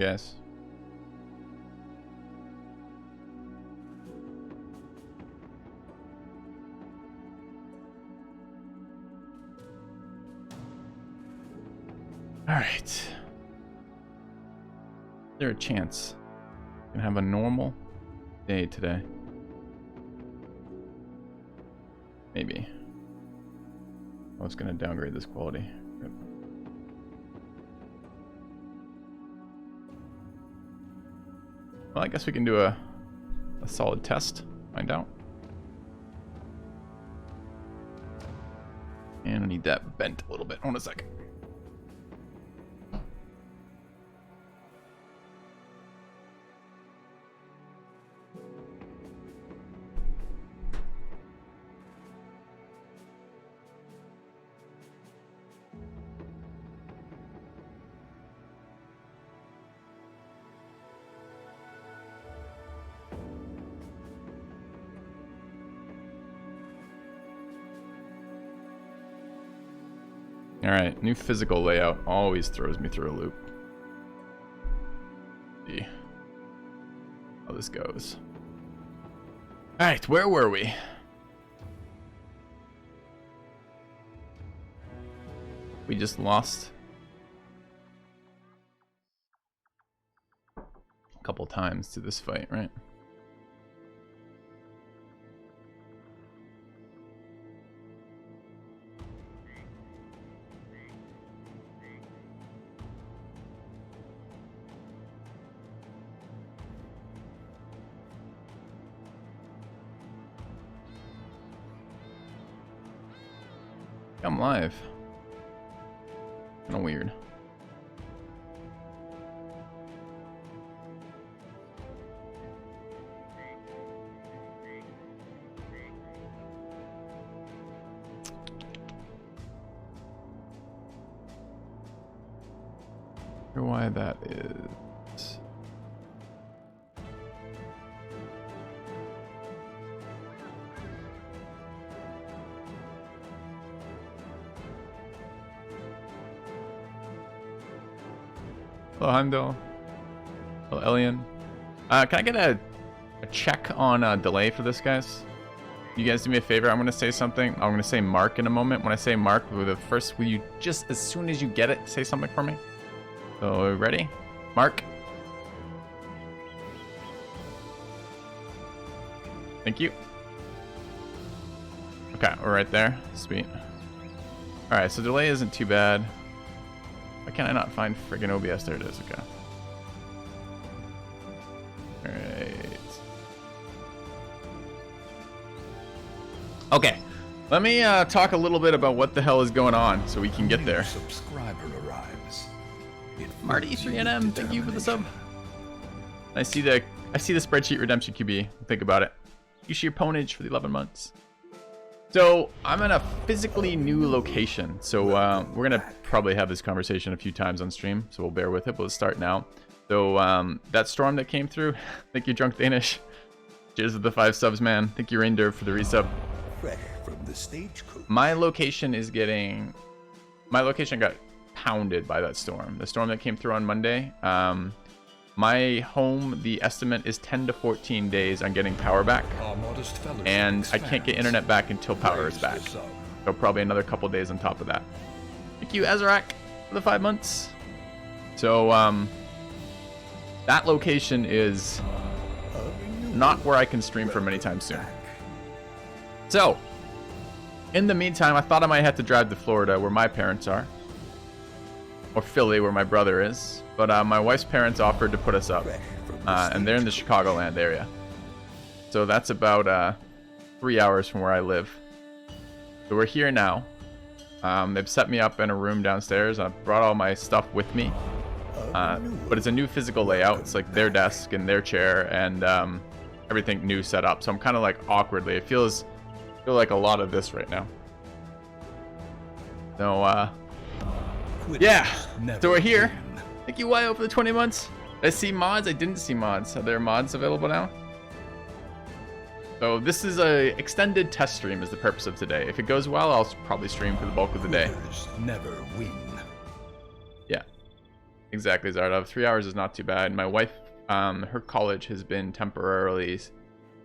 Yes. All right. Is there a chance I can have a normal day today? Maybe. I was gonna downgrade this quality. Yep. Well, I guess we can do a solid test. Find out. And I need that bent a little bit. Hold on a second. Alright, new physical layout always throws me through a loop. Let's see how this goes. Alright, where were we? We just lost a couple times to this fight, right? I'm live. Kinda weird. I wonder why that is. Hello, Heimdall. Hello, Elian. Can I get a check on delay for this, guys? You guys do me a favor. I'm going to say something. I'm going to say Mark in a moment. When I say Mark, will you just, as soon as you get it, say something for me? So, ready? Mark? Thank you. Okay, we're right there. Sweet. Alright, so delay isn't too bad. Why can't I not find friggin' OBS? There it is, okay. Alright. Okay, let me talk a little bit about what the hell is going on so we can get there. Subscriber arrives. Marty3NM, thank you for the sub. I see the spreadsheet redemption QB. Think about it. Use your ponage for the 11 months. So I'm in a physically new location. So we're gonna probably have this conversation a few times on stream. So we'll bear with it. But let's start now. So that storm that came through. Thank you, Drunk Danish. Cheers with the 5 subs, man. Thank you, Reindeer, for the resub. Fresh from the stagecoach. My location got pounded by that storm. The storm that came through on Monday. My home, the estimate is 10 to 14 days on getting power back. And I can't get internet back until power is back. So probably another couple days on top of that. Thank you, Azrak, for the 5 months. So that location is not where I can stream from anytime soon. So, in the meantime, I thought I might have to drive to Florida, where my parents are. Or Philly, where my brother is. But my wife's parents offered to put us up. And they're in the Chicagoland area. So that's about 3 hours from where I live. So we're here now. They've set me up in a room downstairs. I've brought all my stuff with me. But it's a new physical layout. It's like their desk and their chair and everything new set up. So I'm kind of like awkwardly. I feel like a lot of this right now. So yeah. So we're here. Thank you, YO, for the 20 months. Did I see mods? I didn't see mods. Are there mods available now? So this is a extended test stream is the purpose of today. If it goes well, I'll probably stream for the bulk of the day. Never win. Yeah. Exactly, Zardov. 3 hours is not too bad. My wife, her college has been temporarily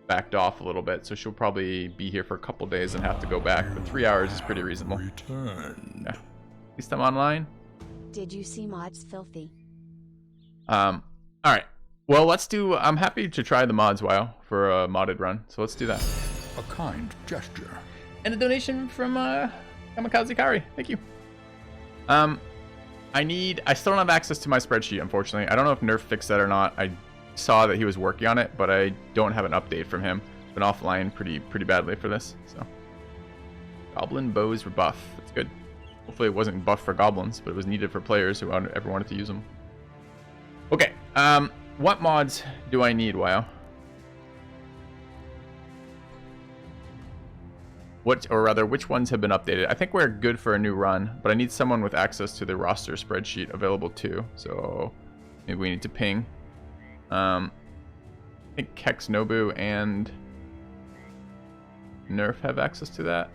backed off a little bit, so she'll probably be here for a couple days and have to go back. But 3 hours is pretty reasonable. Yeah. At least I'm online. Did you see mods filthy? All right. Well, let's do. I'm happy to try the mods, WoW, for a modded run. So let's do that. A kind gesture. And a donation from Kamikaze Kari. Thank you. I still don't have access to my spreadsheet, unfortunately. I don't know if Nerf fixed that or not. I saw that he was working on it, but I don't have an update from him. Been offline pretty badly for this. So, goblin bows were buff. That's good. Hopefully it wasn't buff for goblins, but it was needed for players who ever wanted to use them. Okay. What mods do I need, WoW? Which ones have been updated? I think we're good for a new run, but I need someone with access to the roster spreadsheet available too. So maybe we need to ping. I think Kex, Nobu, and Nerf have access to that.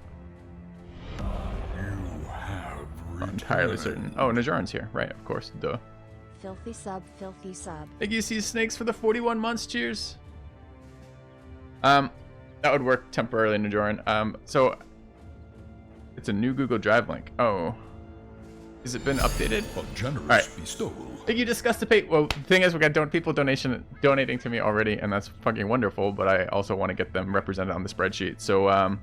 Not entirely certain. Oh, Najarn's here. Right, of course. Duh. Filthy sub, filthy sub. Thank you, Sea Snakes, for the 41 months. Cheers. That would work temporarily, Najarn. So it's a new Google Drive link. Oh, has it been updated? A generous right. bestowal. Thank you, Discuss Debate. Well, the thing is, we got people donating to me already, and that's fucking wonderful. But I also want to get them represented on the spreadsheet. So,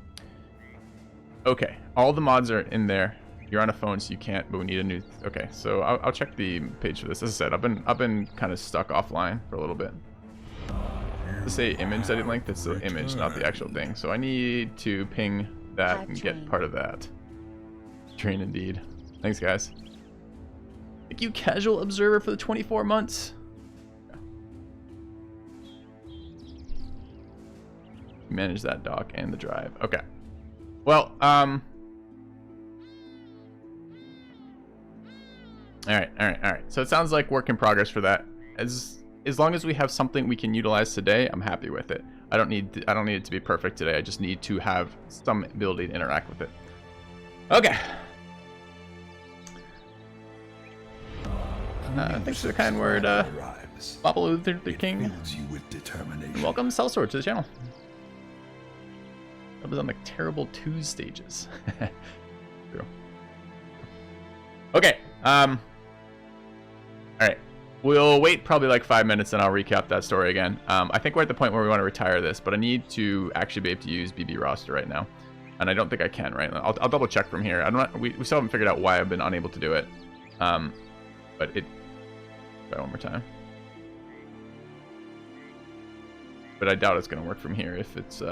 okay, all the mods are in there. You're on a phone, so you can't. But we need a new. Okay, so I'll check the page for this. As I said, I've been kind of stuck offline for a little bit. To say image edit link, that's the image, not the actual thing. So I need to ping that and get part of that. Train indeed. Thanks, guys. Thank you, Casual Observer, for the 24 months. Manage that dock and the drive. Okay. Well, all right. So it sounds like work in progress for that. As long as we have something we can utilize today, I'm happy with it. I don't need it to be perfect today. I just need to have some ability to interact with it. Okay. Thanks for the kind word, Babalu the King. And welcome, Sellsword, to the channel. That was on the terrible 2 stages. True. Okay. All right. We'll wait probably like 5 minutes and I'll recap that story again. I think we're at the point where we want to retire this, but I need to actually be able to use BB roster right now. And I don't think I can right now. I'll double check from here. We still haven't figured out why I've been unable to do it. But try one more time. But I doubt it's going to work from here if it's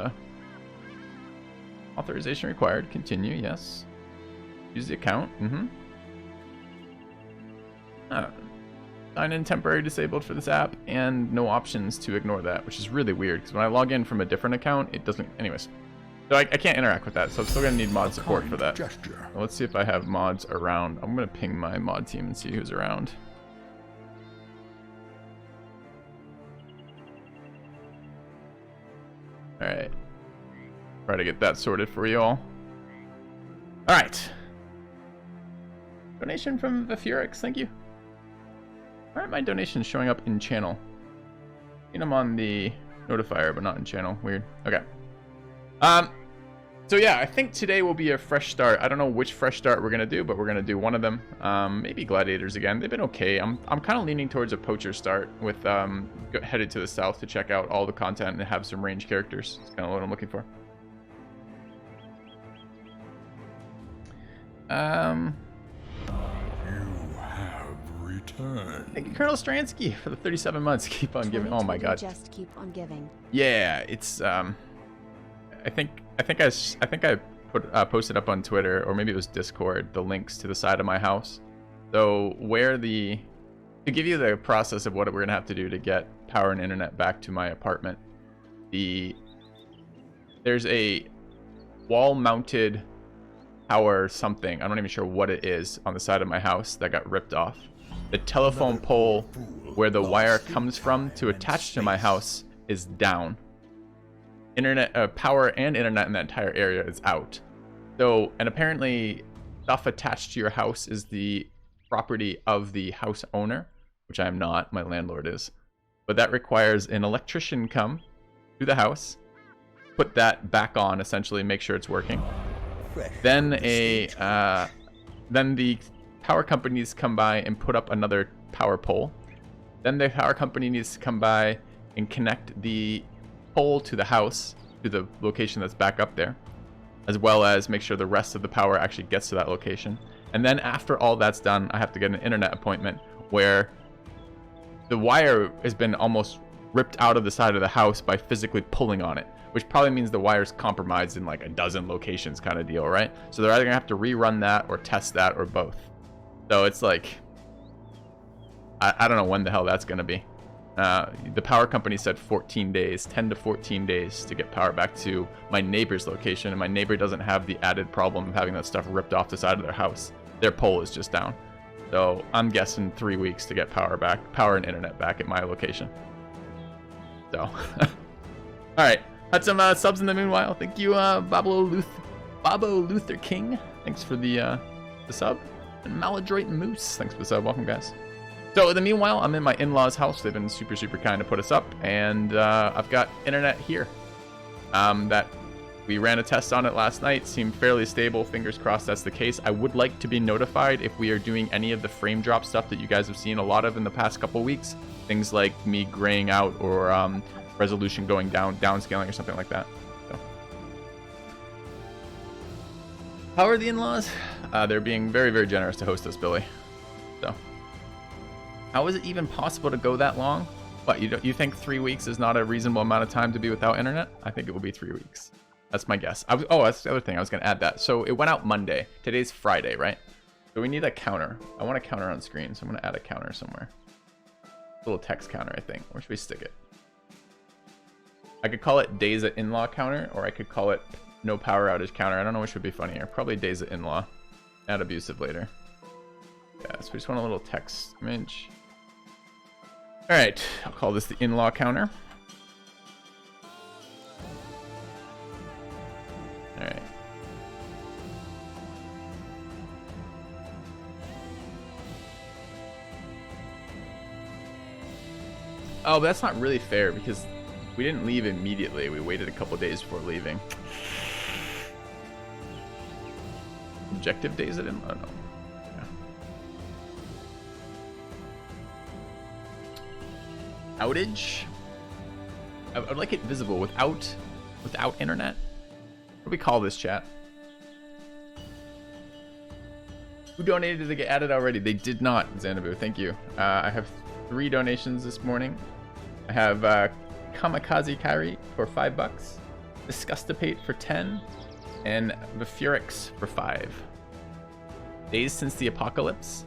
authorization required. Continue, yes. Use the account. Sign in temporary disabled for this app, and no options to ignore that, which is really weird because when I log in from a different account, it doesn't. Anyways, so I can't interact with that, so I'm still gonna need mod support for that. Well, let's see if I have mods around. I'm gonna ping my mod team and see who's around. All right, try to get that sorted for you all. All right, donation from Vafurix, thank you. Why aren't my donations showing up in channel? Seen them on the notifier, but not in channel. Weird. Okay. So yeah, I think today will be a fresh start. I don't know which fresh start we're gonna do, but we're gonna do one of them. Maybe gladiators again. They've been okay. I'm kind of leaning towards a poacher start with headed to the south to check out all the content and have some range characters. That's kind of what I'm looking for. Thank you, Colonel Stransky, for the 37 months. Keep on giving. Oh my God. Just keep on giving. Yeah, it's I think I posted up on Twitter, or maybe it was Discord, the links to the side of my house. So to give you the process of what we're gonna have to do to get power and internet back to my apartment. There's a wall-mounted power something. I'm not even sure what it is on the side of my house that got ripped off. The telephone pole where the wire comes from to attach to my house is down. Internet, power and internet in that entire area is out. So, and apparently stuff attached to your house is the property of the house owner. which I am not. My landlord is. But that requires an electrician come to the house, put that back on, essentially, make sure it's working. Then then the power company needs to come by and put up another power pole. Then the power company needs to come by and connect the pole to the house, to the location that's back up there, as well as make sure the rest of the power actually gets to that location. And then after all that's done, I have to get an internet appointment where the wire has been almost ripped out of the side of the house by physically pulling on it, which probably means the wire's compromised in like a dozen locations kind of deal, right? So they're either gonna have to rerun that or test that or both. So it's like, I don't know when the hell that's gonna be. The power company said 14 days, 10 to 14 days to get power back to my neighbor's location, and my neighbor doesn't have the added problem of having that stuff ripped off the side of their house. Their pole is just down. So I'm guessing 3 weeks to get power and internet back at my location. So, all right, had some subs in the meanwhile. Thank you, Babo Luther King. Thanks for the sub. And Maladroit Moose, thanks for the sub. Welcome, guys. So in the meanwhile, I'm in my in-laws' house. They've been super, super kind to put us up, and I've got internet here. That we ran a test on it last night. Seemed fairly stable. Fingers crossed that's the case. I would like to be notified if we are doing any of the frame drop stuff that you guys have seen a lot of in the past couple weeks. Things like me graying out or resolution going down, downscaling or something like that. So. How are the in-laws? They're being very, very generous to host us, Billy. So. How is it even possible to go that long? What, you think 3 weeks is not a reasonable amount of time to be without internet? I think it will be 3 weeks. That's my guess. Oh, that's the other thing. I was going to add that. So it went out Monday. Today's Friday, right? So we need a counter. I want a counter on screen, so I'm going to add a counter somewhere. A little text counter, I think. Where should we stick it? I could call it days at in-law counter, or I could call it no power outage counter. I don't know which would be funnier. Probably days at in-law. Add abusive later. Yeah, so we just want a little text image. All right, I'll call this the in-law counter. All right. Oh, but that's not really fair because we didn't leave immediately. We waited a couple days before leaving. Objective days at in-law? No. Outage. I would like it visible without internet. What do we call this, chat? Who donated to get added already? They did not, Xanabu. Thank you. I have 3 donations this morning. I have Kamikaze Kairi for $5, Disgustipate for 10, and Vifurix for 5. Days since the apocalypse?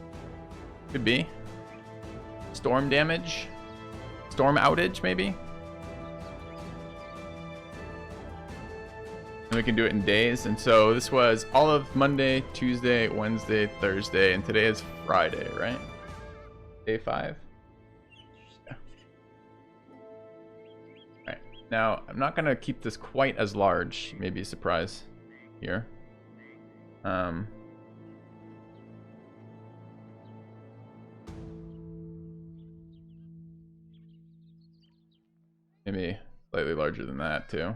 Could be. Storm damage? Storm outage, maybe? And we can do it in days. And so this was all of Monday, Tuesday, Wednesday, Thursday, and today is Friday, right? Day 5? Yeah. Alright. Now, I'm not going to keep this quite as large. Maybe a surprise here. Maybe slightly larger than that, too.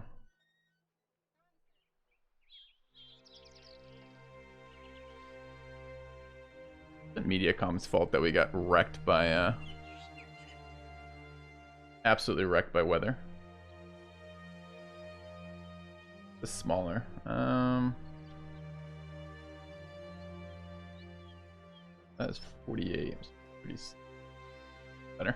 The Mediacom's fault that we got wrecked by, absolutely wrecked by weather. It's smaller. That's 48. Pretty better.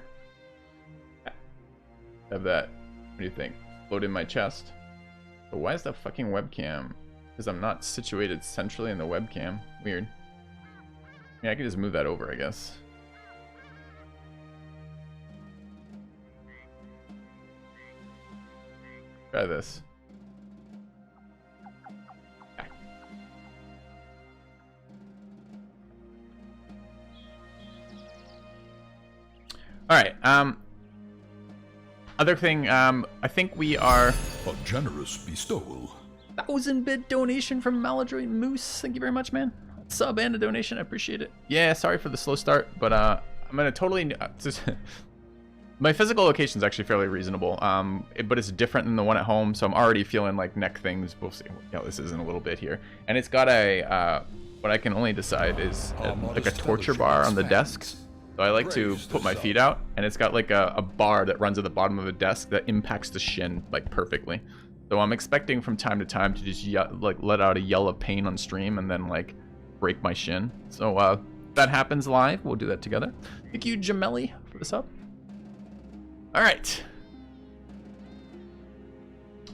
Have that. What do you think? Float in my chest. But why is that fucking webcam? Because I'm not situated centrally in the webcam. Weird. Yeah, I can just move that over, I guess. Try this. All right. Other thing, I think we are... A generous bestowal. 1,000-bit donation from Maladroit Moose. Thank you very much, man. Sub and a donation, I appreciate it. Yeah, sorry for the slow start, but gonna totally my physical location is actually fairly reasonable, but it's different than the one at home, so I'm already feeling like neck things. We'll see. You know, this is in a little bit here, and it's got a what I can only decide is like a torture bar on the desk. So I like to put my feet out, and it's got like a bar that runs at the bottom of the desk that impacts the shin like perfectly. So I'm expecting from time to time to just like let out a yell of pain on stream and then like break my shin. So if that happens live, we'll do that together. Thank you, Jamelli, for the sub. All right.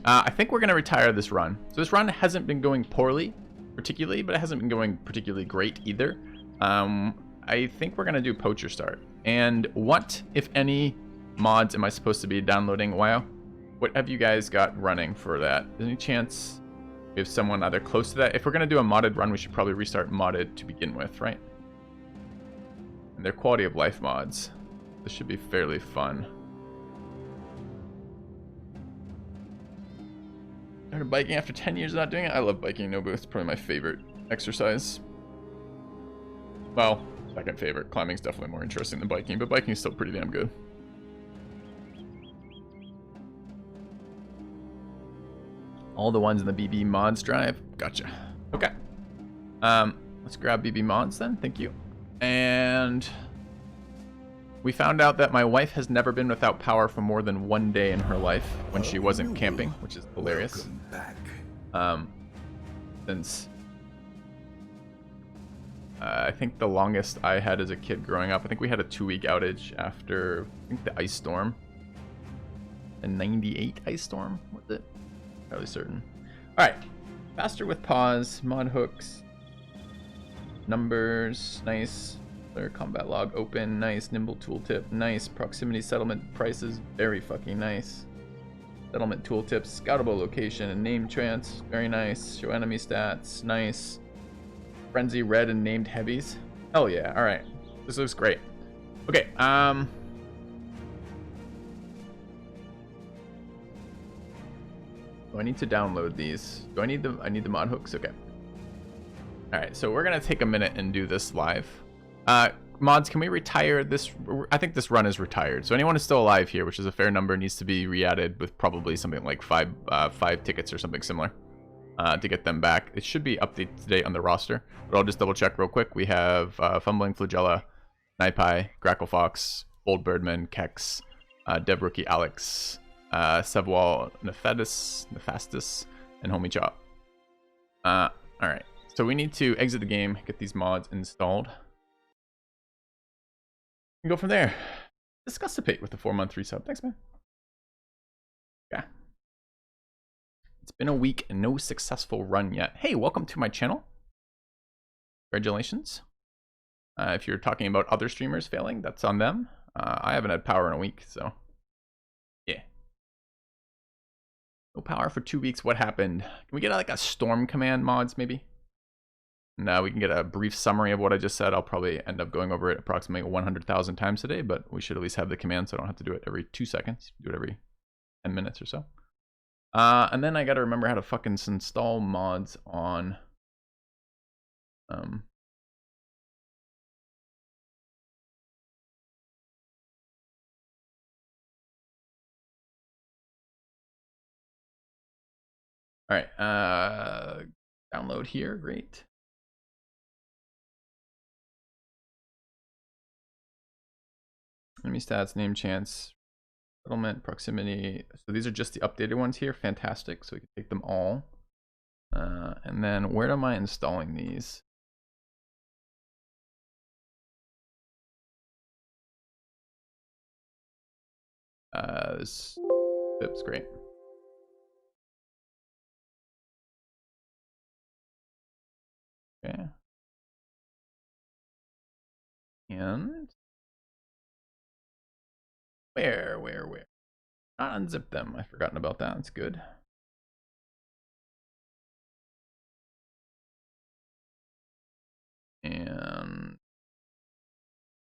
I think we're gonna retire this run. So this run hasn't been going poorly, particularly, but it hasn't been going particularly great either. I think we're gonna do poacher start. And what, if any, mods am I supposed to be downloading? Wow. What have you guys got running for that? Any chance we have someone either close to that? If we're gonna do a modded run, we should probably restart modded to begin with, right? And they're quality of life mods. This should be fairly fun. Started biking after 10 years of not doing it. I love biking, Nobu. It's probably my favorite exercise. Well, second favorite. Climbing's definitely more interesting than biking, but biking's still pretty damn good. All the ones in the BB mods drive. Gotcha. Okay. Let's grab BB mods then. Thank you. And we found out that my wife has never been without power for more than 1 day in her life when she wasn't camping, which is hilarious. Since I think the longest I had as a kid growing up, I think we had a 2-week outage after, I think, the ice storm. A 98 ice storm, was it? Fairly certain. Alright. Faster with pause, mod hooks, numbers, nice. Clear combat log open, nice. Nimble tooltip, nice. Proximity settlement prices, very fucking nice. Settlement tooltips, scoutable location and name trance, very nice. Show enemy stats, nice. Frenzy red and named heavies. Hell yeah, alright. This looks great. Okay, do I need to download these? Do I need the mod hooks? Okay. Alright, so we're gonna take a minute and do this live. Mods, can we retire this? I think this run is retired. So anyone who's still alive here, which is a fair number, needs to be re-added with probably something like five tickets or something similar to get them back. It should be updated today on the roster, but I'll just double check real quick. We have Fumbling Flagella, Naipai, Gracklefox, Old Birdman, Kex, Dev Rookie Alex, Sevwall, Nephastus, and Homie Chop. Alright, so we need to exit the game, get these mods installed. And go from there. Discussipate with the 4-month resub. Thanks, man. Yeah. It's been a week and no successful run yet. Hey, welcome to my channel. Congratulations. If you're talking about other streamers failing, that's on them. I haven't had power in a week, so yeah. No power for 2 weeks. What happened? Can we get like a storm command mods maybe? Now we can get a brief summary of what I just said. I'll probably end up going over it approximately 100,000 times today, but we should at least have the command so I don't have to do it every 2 seconds. Do it every 10 minutes or so. And then I gotta remember how to fucking install mods on Alright, download here, great. Enemy stats, name chance, settlement, proximity. So these are just the updated ones here. Fantastic. So we can take them all. And then where am I installing these? This tip's great. Okay. And where? Not unzip them. I've forgotten about that. That's good. And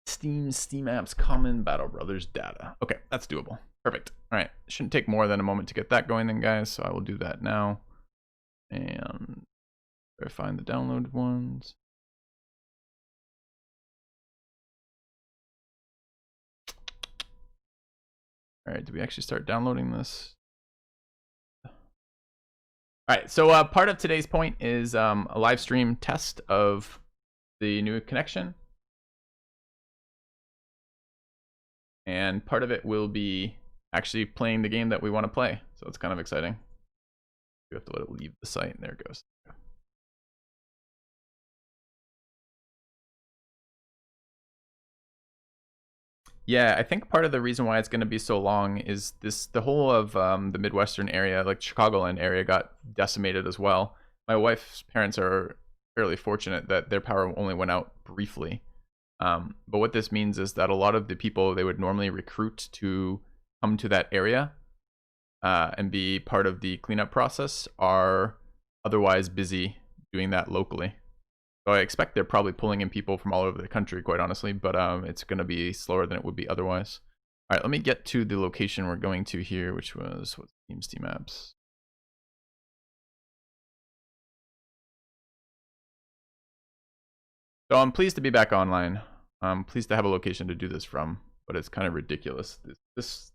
Steam apps, common Battle Brothers data. Okay, that's doable. Perfect. All right, shouldn't take more than a moment to get that going then, guys. So I will do that now. And find the download ones. All right, did we actually start downloading this? All right, so part of today's point is a live stream test of the new connection. And part of it will be actually playing the game that we want to play. So it's kind of exciting. You have to let it leave the site, and there it goes. Yeah, I think part of the reason why it's going to be so long is the whole of the Midwestern area, like Chicagoland area, got decimated as well. My wife's parents are fairly fortunate that their power only went out briefly. But what this means is that a lot of the people they would normally recruit to come to that area and be part of the cleanup process are otherwise busy doing that locally. So I expect they're probably pulling in people from all over the country, quite honestly, but it's going to be slower than it would be otherwise. All right, let me get to the location we're going to here, which was Teams Team Apps. So I'm pleased to be back online. I'm pleased to have a location to do this from, but it's kind of ridiculous. This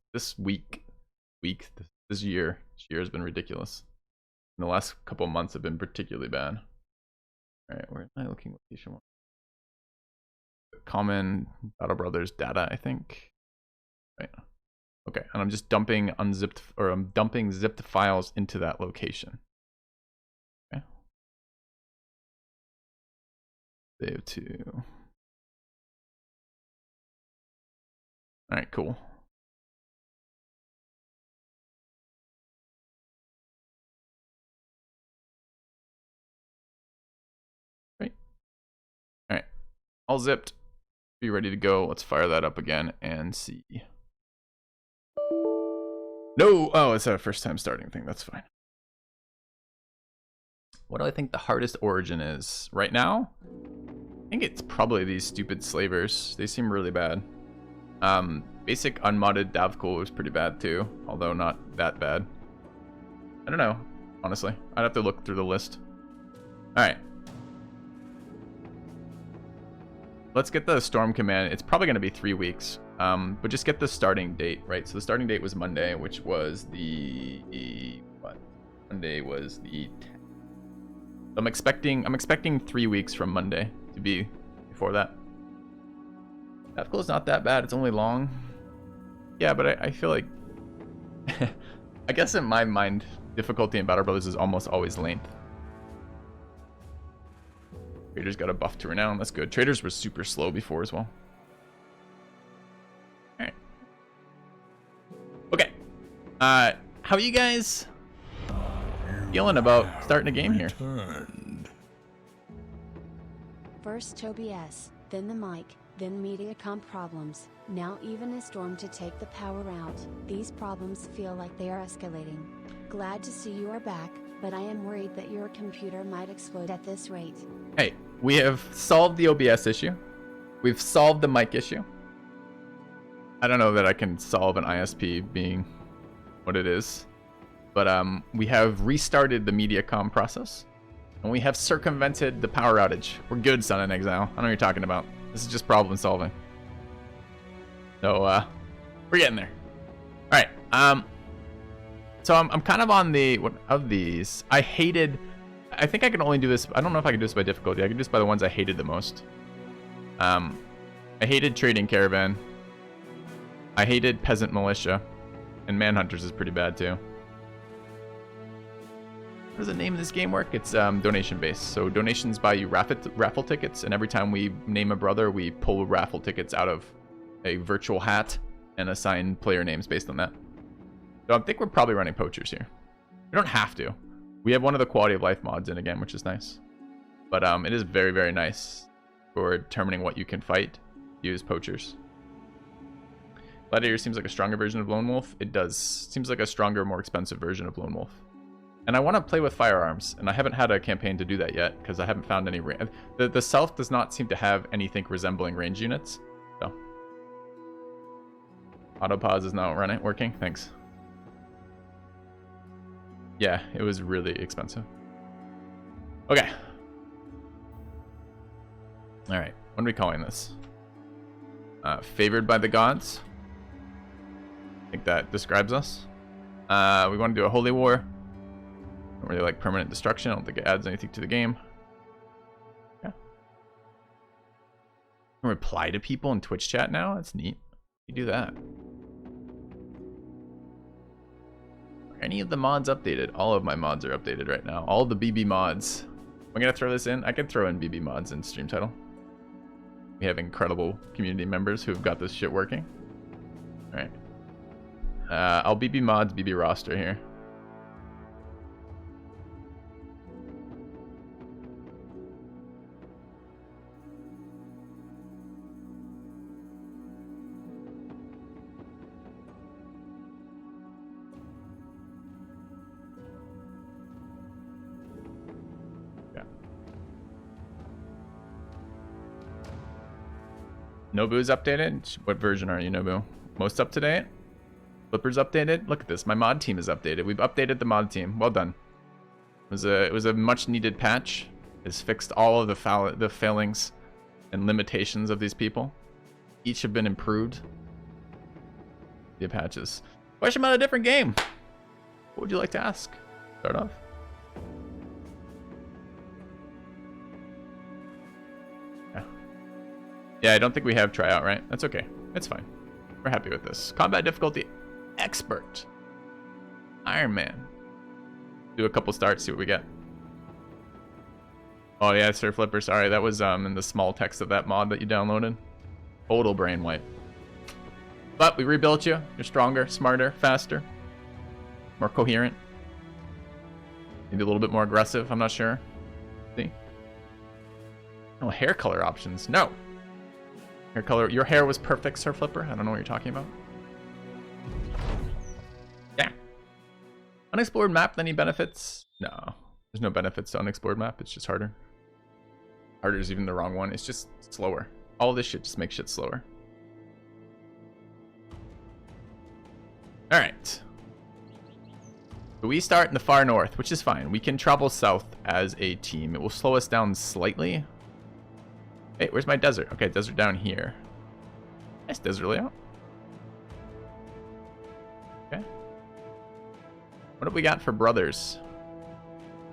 year has been ridiculous. And the last couple of months have been particularly bad. All right, where am I looking location? Common Battle Brothers data, I think. Right. Okay, and I'm just dumping unzipped, or I'm dumping zipped files into that location. Okay. Save to. All right, cool. Right. All right, all zipped. Be ready to go. Let's fire that up again and see. No, oh, it's a first time starting thing. That's fine. What do I think the hardest origin is right now? I think it's probably these stupid slavers. They seem really bad. Basic unmodded Davcool was pretty bad too, although not that bad. I don't know, honestly. I'd have to look through the list. All right. Let's get the storm command. It's probably going to be 3 weeks, but just get the starting date, right? So the starting date was Monday, which was what? Monday was the 10th. I'm expecting 3 weeks from Monday to be before that. Davcool is not that bad. It's only long. Yeah, but I feel like I guess in my mind, difficulty in Battle Brothers is almost always length. Traders got a buff to renown. That's good. Traders were super slow before as well. All right. Okay. How are you guys feeling about starting a game here? First Toby S, then the mic, then Mediacom problems, now even a storm to take the power out. These problems feel like they are escalating. Glad to see you are back, but I am worried that your computer might explode at this rate. Hey, we have solved the OBS issue. We've solved the mic issue. I don't know that I can solve an ISP being what it is, but we have restarted the Mediacom process, and we have circumvented the power outage. We're good, Sun and Exile. I know what you're talking about. This is just problem solving. So we're getting there. All right. So I'm kind of on the what of these. I think I can only do this. I don't know if I can do this by difficulty. I can do this by the ones I hated the most. I hated Trading Caravan. I hated Peasant Militia, and Manhunters is pretty bad too. How does the name of this game work? It's donation based. So donations buy you raffle tickets, and every time we name a brother, we pull raffle tickets out of a virtual hat and assign player names based on that. So I think we're probably running poachers here. We don't have to. We have one of the quality of life mods in again, which is nice. But it is very, very nice for determining what you can fight. Use poachers. Gladiator seems like a stronger version of Lone Wolf. It does. Seems like a stronger, more expensive version of Lone Wolf. And I want to play with firearms, and I haven't had a campaign to do that yet because I haven't found any range. The South does not seem to have anything resembling range units. So autopause is not working. Thanks. Yeah, it was really expensive. Okay. All right. What are we calling this? Favored by the gods. I think that describes us. We want to do a holy war. Don't really like permanent destruction. I don't think it adds anything to the game. Yeah. Can reply to people in Twitch chat now? That's neat. You do that. Are any of the mods updated? All of my mods are updated right now. All the BB mods. I'm gonna throw this in. I could throw in BB mods in stream title. We have incredible community members who've got this shit working. All right. I'll BB mods BB roster here. Nobu's updated? What version are you, Nobu? Most up to date? Flipper's updated? Look at this. My mod team is updated. We've updated the mod team. Well done. It was a much needed patch. It's fixed all of the failings and limitations of these people. Each have been improved. The patches. Question about a different game. What would you like to ask? Start off. Yeah, I don't think we have tryout, right? That's okay. It's fine. We're happy with this. Combat difficulty expert. Iron Man. Do a couple starts, see what we get. Oh yeah, Sir Flipper, sorry. That was in the small text of that mod that you downloaded. Total brain wipe. But we rebuilt you. You're stronger, smarter, faster. More coherent. Maybe a little bit more aggressive, I'm not sure. See? Oh, hair color options. No. Hair color. Your hair was perfect, Sir Flipper. I don't know what you're talking about. Yeah. Unexplored map, any benefits? No. There's no benefits to unexplored map. It's just harder. Harder is even the wrong one. It's just slower. All this shit just makes shit slower. Alright. So we start in the far north, which is fine. We can travel south as a team. It will slow us down slightly. Hey, where's my desert? Okay, desert down here. Nice desert layout. Okay. What have we got for brothers?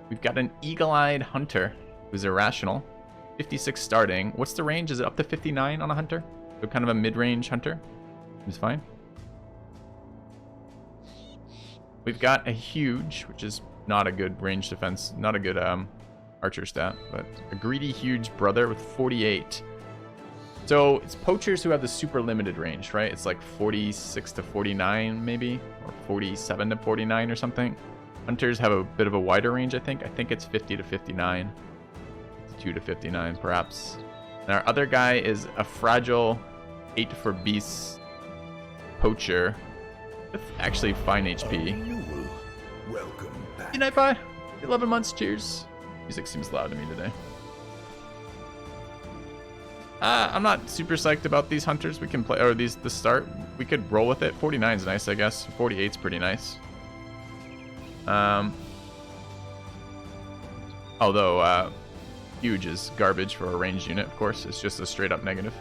We've got an eagle-eyed hunter who's irrational. 56 starting. What's the range? Is it up to 59 on a hunter? So kind of a mid-range hunter. Seems fine. We've got a huge, which is not a good range defense, not a good archer stat, but a greedy huge brother with 48. So it's poachers who have the super limited range, right? It's like 46 to 49 maybe, or 47 to 49 or something. Hunters have a bit of a wider range, I think. I think it's 50 to 59. 2 to 59 perhaps. And our other guy is a fragile 8 for beasts poacher with actually fine HP. Welcome back. Good night, bye. 11 months, cheers. Music seems loud to me today. I'm not super psyched about these hunters. We can play, or the start. We could roll with it. 49 is nice, I guess. 48 is pretty nice. Although huge is garbage for a ranged unit, of course. It's just a straight up negative.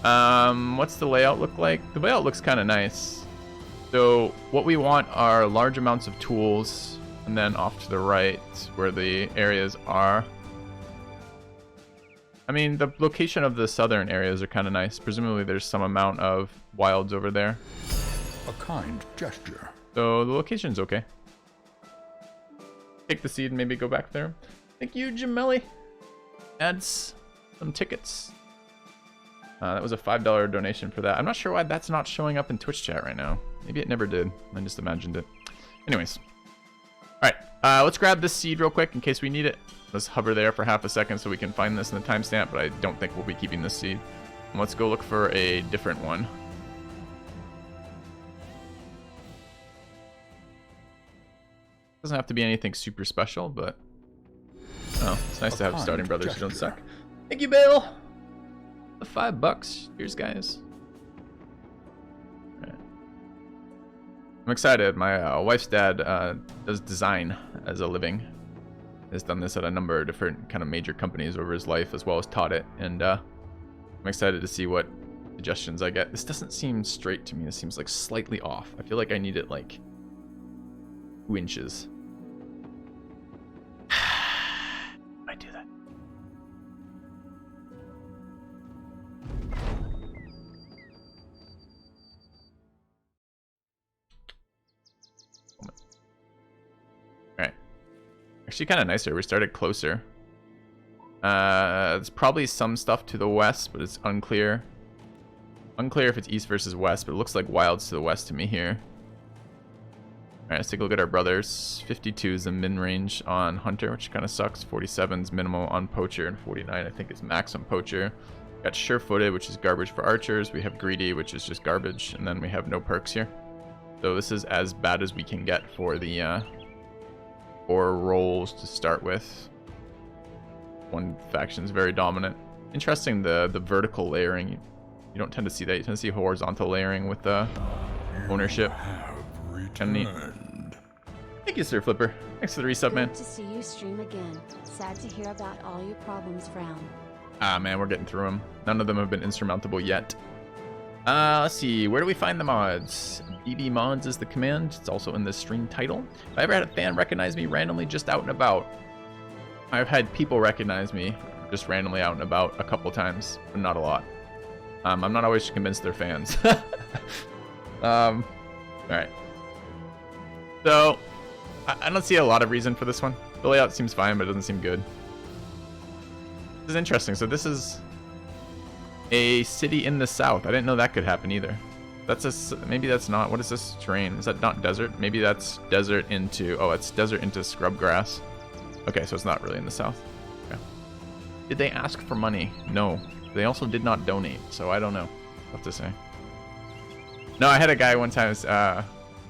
What's the layout look like? The layout looks kind of nice. So what we want are large amounts of tools, and then off to the right where the areas are. I mean, the location of the southern areas are kind of nice. Presumably there's some amount of wilds over there. A kind gesture. So the location's okay. Take the seed and maybe go back there. Thank you, Jamelli. Adds some tickets. That was a $5 donation for that. I'm not sure why that's not showing up in Twitch chat right now. Maybe it never did. I just imagined it. Anyways. Alright, let's grab this seed real quick in case we need it. Let's hover there for half a second so we can find this in the timestamp, but I don't think we'll be keeping this seed. And let's go look for a different one. Doesn't have to be anything super special, but... Oh, it's nice to have starting brothers who don't suck. Thank you, Bill! The $5. Cheers, guys. Right. I'm excited. My wife's dad does design as a living. Has done this at a number of different kind of major companies over his life, as well as taught it. And I'm excited to see what suggestions I get. This doesn't seem straight to me. This seems like slightly off. I feel like I need it like 2 inches. Might do that. Alright. Actually kind of nicer. We started closer. There's probably some stuff to the west, but it's unclear. Unclear if it's east versus west, but it looks like wild's to the west to me here. Alright, let's take a look at our brothers. 52 is the min range on Hunter, which kind of sucks. 47 is minimal on Poacher, and 49 I think is max on Poacher. Got Sure-Footed, which is garbage for archers. We have Greedy, which is just garbage, and then we have no perks here. So this is as bad as we can get for the 4 rolls to start with. One faction is very dominant. Interesting, the vertical layering. You don't tend to see that. You tend to see horizontal layering with the ownership. Kind of neat. Thank you, Sir Flipper. Thanks for the resub, man. Good to see you stream again. Sad to hear about all your problems, Frown. Ah, man, we're getting through them. None of them have been insurmountable yet. Let's see. Where do we find the mods? BB Mods is the command. It's also in the stream title. If I ever had a fan recognize me randomly just out and about, I've had people recognize me just randomly out and about a couple times, but not a lot. I'm not always convinced they're fans. Alright. So, I don't see a lot of reason for this one. The layout seems fine, but it doesn't seem good. This is interesting. So this is a city in the south. I didn't know that could happen either. Maybe that's not. What is this terrain? Is that not desert? Maybe that's desert into. Oh, it's desert into scrub grass. Okay, so it's not really in the south. Okay. Did they ask for money? No. They also did not donate, so I don't know what to say. No, I had a guy one time at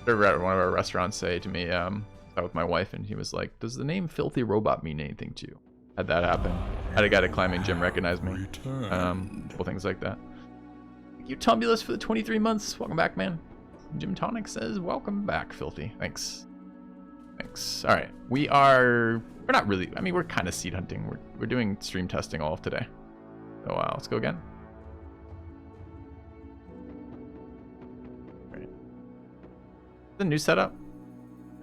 one of our restaurants say to me, with my wife, and he was like, "Does the name Filthy Robot mean anything to you?" Had that happen. Had a guy at a climbing gym recognize me. Couple things like that. Thank you, Tumbulus, for the 23 months. Welcome back, man. Jim Tonic says, "Welcome back, Filthy." Thanks. Thanks. All right, we're not really. I mean, we're kind of seed hunting. We're doing stream testing all of today. So let's go again. All right. The new setup.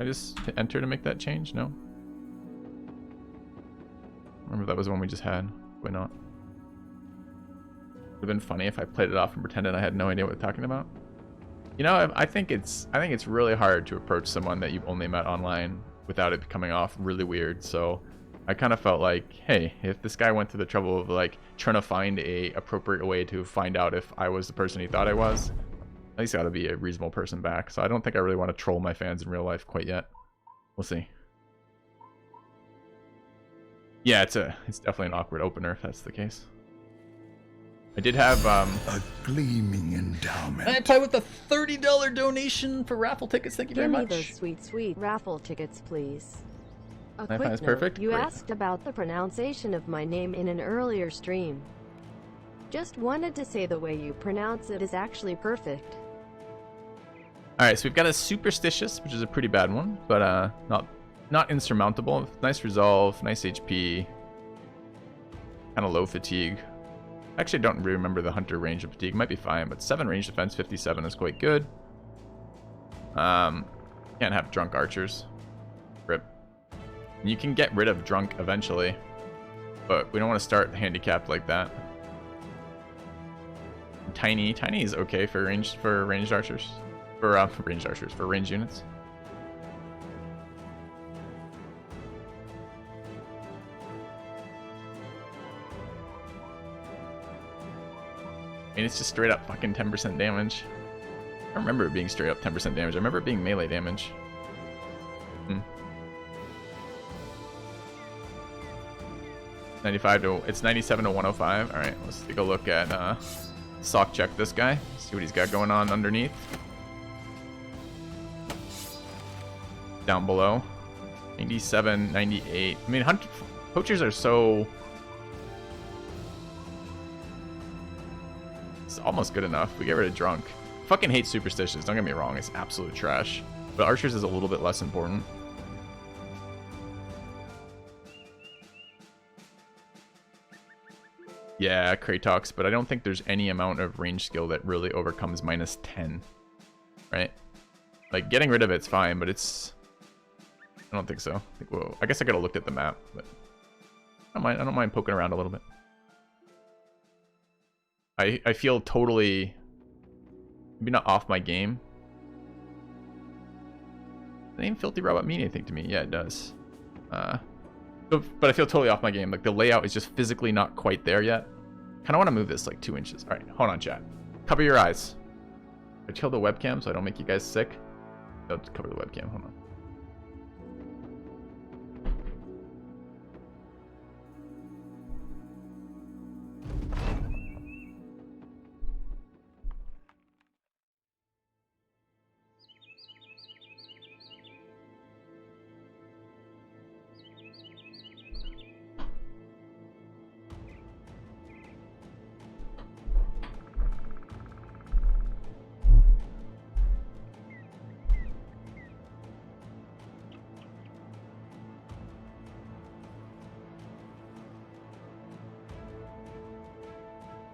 I just hit enter to make that change. No. Remember that was the one we just had. Why not? Would have been funny if I played it off and pretended I had no idea what we're talking about. You know, I think it's really hard to approach someone that you've only met online without it coming off really weird. So I kind of felt like, hey, if this guy went to the trouble of like trying to find a appropriate way to find out if I was the person he thought I was, at least got to be a reasonable person back. So I don't think I really want to troll my fans in real life quite yet. We'll see. Yeah, it's definitely an awkward opener if that's the case. I did have a gleaming endowment. I play with a $30 donation for raffle tickets. Thank you very much. Give me those sweet raffle tickets, please. A quick That's note, perfect. you Great. asked about the pronunciation of my name in an earlier stream. Just wanted to say the way you pronounce it is actually perfect. Alright, so we've got a Superstitious, which is a pretty bad one, but not insurmountable. Nice resolve, nice HP, kind of low fatigue. Actually, I don't really remember the Hunter range of fatigue. Might be fine, but 7 range defense, 57 is quite good. Can't have drunk archers. Rip. You can get rid of drunk eventually, but we don't want to start handicapped like that. Tiny is okay for ranged archers. For ranged units. I mean, it's just straight up fucking 10% damage. I don't remember it being straight up 10% damage. I remember it being melee damage. 95 to, it's 97 to 105. All right, let's take a look at sock check this guy. See what he's got going on underneath. Down below, 97, 98. I mean, poachers are so. It's almost good enough. We get rid of drunk. Fucking hate Superstitious. Don't get me wrong. It's absolute trash. But archers is a little bit less important. Yeah, Kratox, but I don't think there's any amount of range skill that really overcomes -10, right? Like, getting rid of it's fine, but it's... I don't think so. Whoa, I guess I gotta look at the map, but I don't mind poking around a little bit. I feel totally... maybe not off my game. Does the name Filthy Robot mean anything to me? Yeah, it does. But I feel totally off my game. Like, the layout is just physically not quite there yet. Kind of want to move this like 2 inches. All right, hold on, chat. Cover your eyes. I kill the webcam so I don't make you guys sick. I'll just cover the webcam. Hold on.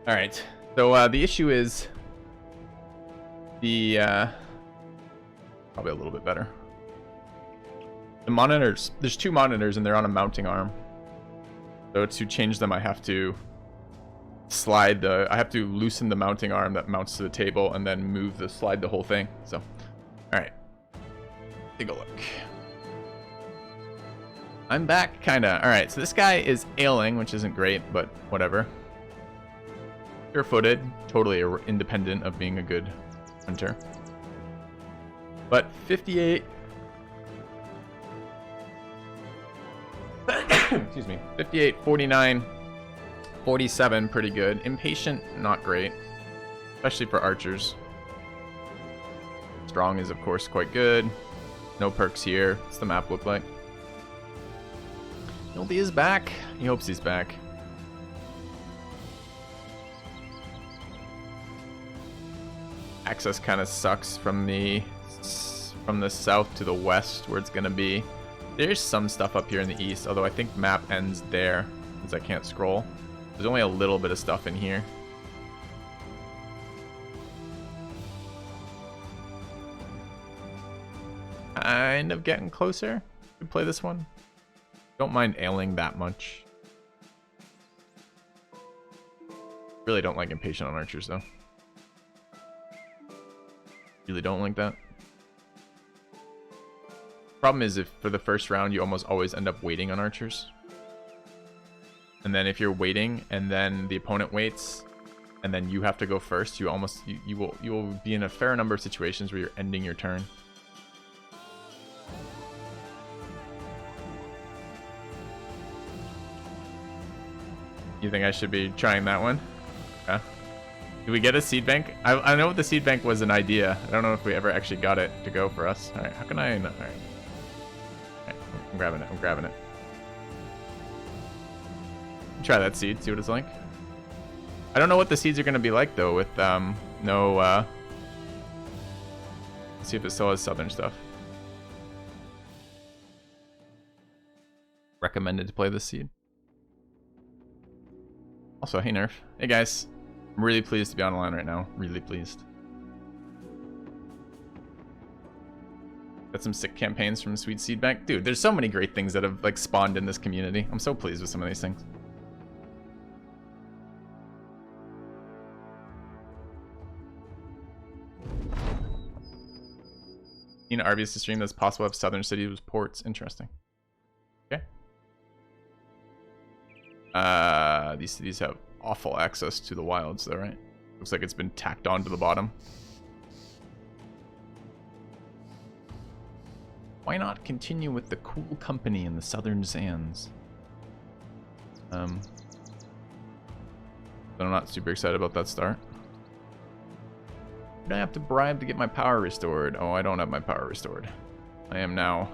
All right, so the issue is the probably a little bit better. The monitors, there's 2 monitors and they're on a mounting arm. So to change them, I have to I have to loosen the mounting arm that mounts to the table and then slide the whole thing. So, all right, take a look. I'm back, kinda. All right, so this guy is ailing, which isn't great, but whatever. Sure-footed, totally independent of being a good hunter. But 58... excuse me. 58, 49, 47, pretty good. Impatient, not great. Especially for archers. Strong is, of course, quite good. No perks here. What's the map look like? Hildy is back. He hopes he's back. Access kind of sucks from the south to the west where it's gonna be. There's some stuff up here in the east, although I think map ends there since I can't scroll. There's only a little bit of stuff in here. Kind of getting closer to play this one. Don't mind ailing that much. Really don't like impatient on archers though. Really don't like that. Problem is, if for the first round you almost always end up waiting on archers, and then if you're waiting and then the opponent waits and then you have to go first, you will be in a fair number of situations where you're ending your turn. You think I should be trying that one? Yeah. Did we get a seed bank? I know the seed bank was an idea. I don't know if we ever actually got it to go for us. All right, how can I? All right. I'm grabbing it. I'm grabbing it. Try that seed. See what it's like. I don't know what the seeds are going to be like though. With no. Let's see if it still has southern stuff. Recommended to play this seed. Also, hey Nerf. Hey guys. I'm really pleased to be online right now. Really pleased. Got some sick campaigns from Sweet Seed Bank. Dude, there's so many great things that have like spawned in this community. I'm so pleased with some of these things. Seen Arby's to stream that's possible if Southern City was ports. Interesting. Okay. These cities have awful access to the wilds though, right? Looks like it's been tacked on to the bottom. Why not continue with the cool company in the southern sands? But I'm not super excited about that start. What do I have to bribe to get my power restored? Oh, I don't have my power restored. I am now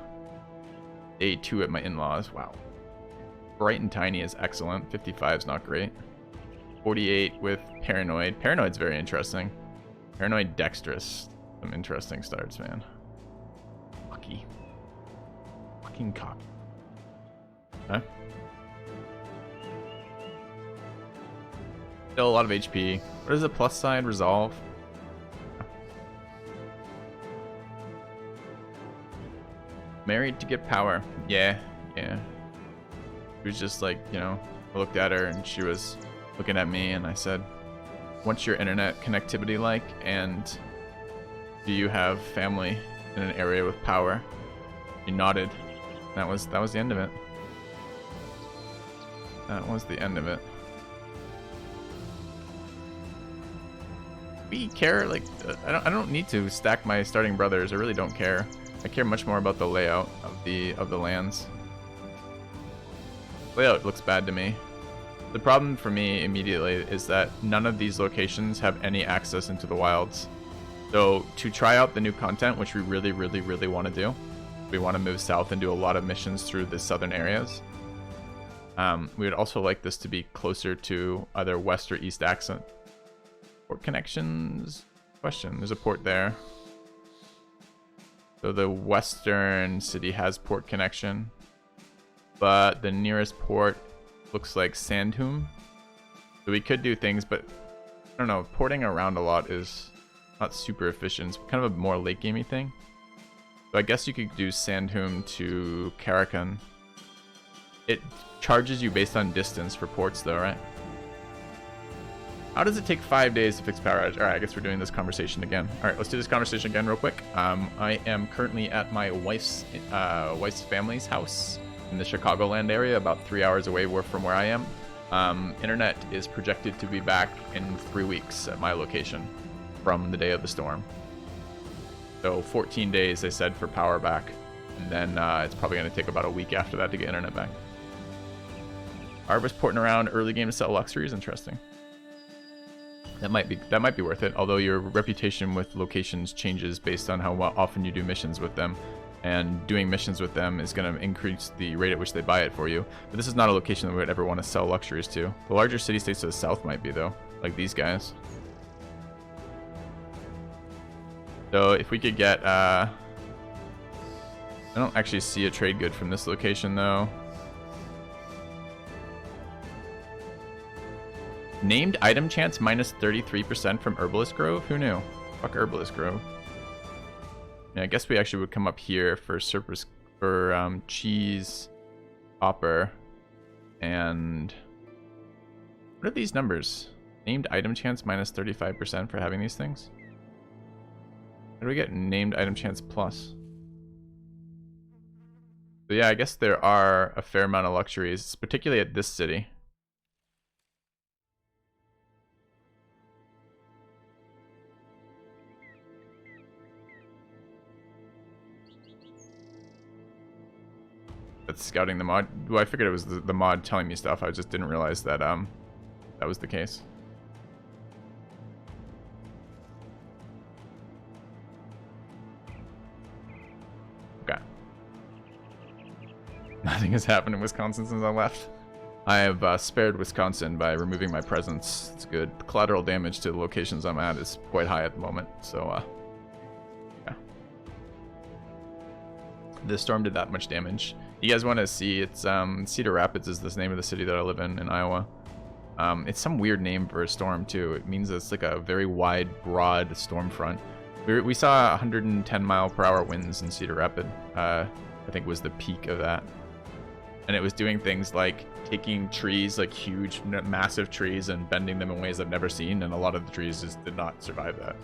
day 2 at my in-laws. Wow. Bright and tiny is excellent. 55 is not great. 48 with paranoid. Paranoid's very interesting. Paranoid dexterous. Some interesting starts, man. Cocky. Fucking cocky. Huh? Still a lot of HP. What is the plus side? Resolve. Married to get power. Yeah. It was just like, you know, I looked at her and she was looking at me and I said, what's your internet connectivity like? And do you have family in an area with power? She nodded. That was the end of it. That was the end of it. We care, like, I don't need to stack my starting brothers. I really don't care. I care much more about the layout of the lands. Layout looks bad to me. The problem for me immediately is that none of these locations have any access into the wilds. So to try out the new content, which we really want to do, we want to move south and do a lot of missions through the southern areas. We would also like this to be closer to either west or east accent. Port connections? Question. There's a port there. So the western city has port connection, but the nearest port looks like Sandhulm. So we could do things, but I don't know, porting around a lot is not super efficient. It's kind of a more late gamey thing. So I guess you could do Sandhulm to Karakan. It charges you based on distance for ports though, right? How does it take 5 days to fix power outage? Alright, I guess we're doing this conversation again. Alright, let's do this conversation again real quick. I am currently at my wife's family's house in the Chicagoland area, about 3 hours away from where I am. Internet is projected to be back in 3 weeks at my location from the day of the storm. So 14 days, they said, for power back. And then it's probably going to take about a week after that to get internet back. Arbor's porting around early game to sell luxury is interesting. That might be worth it, although your reputation with locations changes based on how often you do missions with them. And doing missions with them is going to increase the rate at which they buy it for you. But this is not a location that we would ever want to sell luxuries to. The larger city-states to the south might be, though, like these guys. So if we could get... I don't actually see a trade good from this location, though. Named item chance minus 33% from Herbalist Grove? Who knew? Fuck Herbalist Grove. Yeah, I guess we actually would come up here for cheese, hopper, and what are these numbers? Named item chance minus 35% for having these things? How do we get named item chance plus? So yeah, I guess there are a fair amount of luxuries, particularly at this city. That's scouting the mod. Well, I figured it was the mod telling me stuff. I just didn't realize that that was the case. Okay. Nothing has happened in Wisconsin since I left. I have spared Wisconsin by removing my presence. It's good. The collateral damage to the locations I'm at is quite high at the moment, so yeah. The storm did that much damage. You guys want to see, it's Cedar Rapids is the name of the city that I live in Iowa. It's some weird name for a storm too. It means it's like a very wide, broad storm front. We saw 110 mile per hour winds in Cedar Rapids. I think was the peak of that. And it was doing things like taking trees, like huge, massive trees, and bending them in ways I've never seen. And a lot of the trees just did not survive that.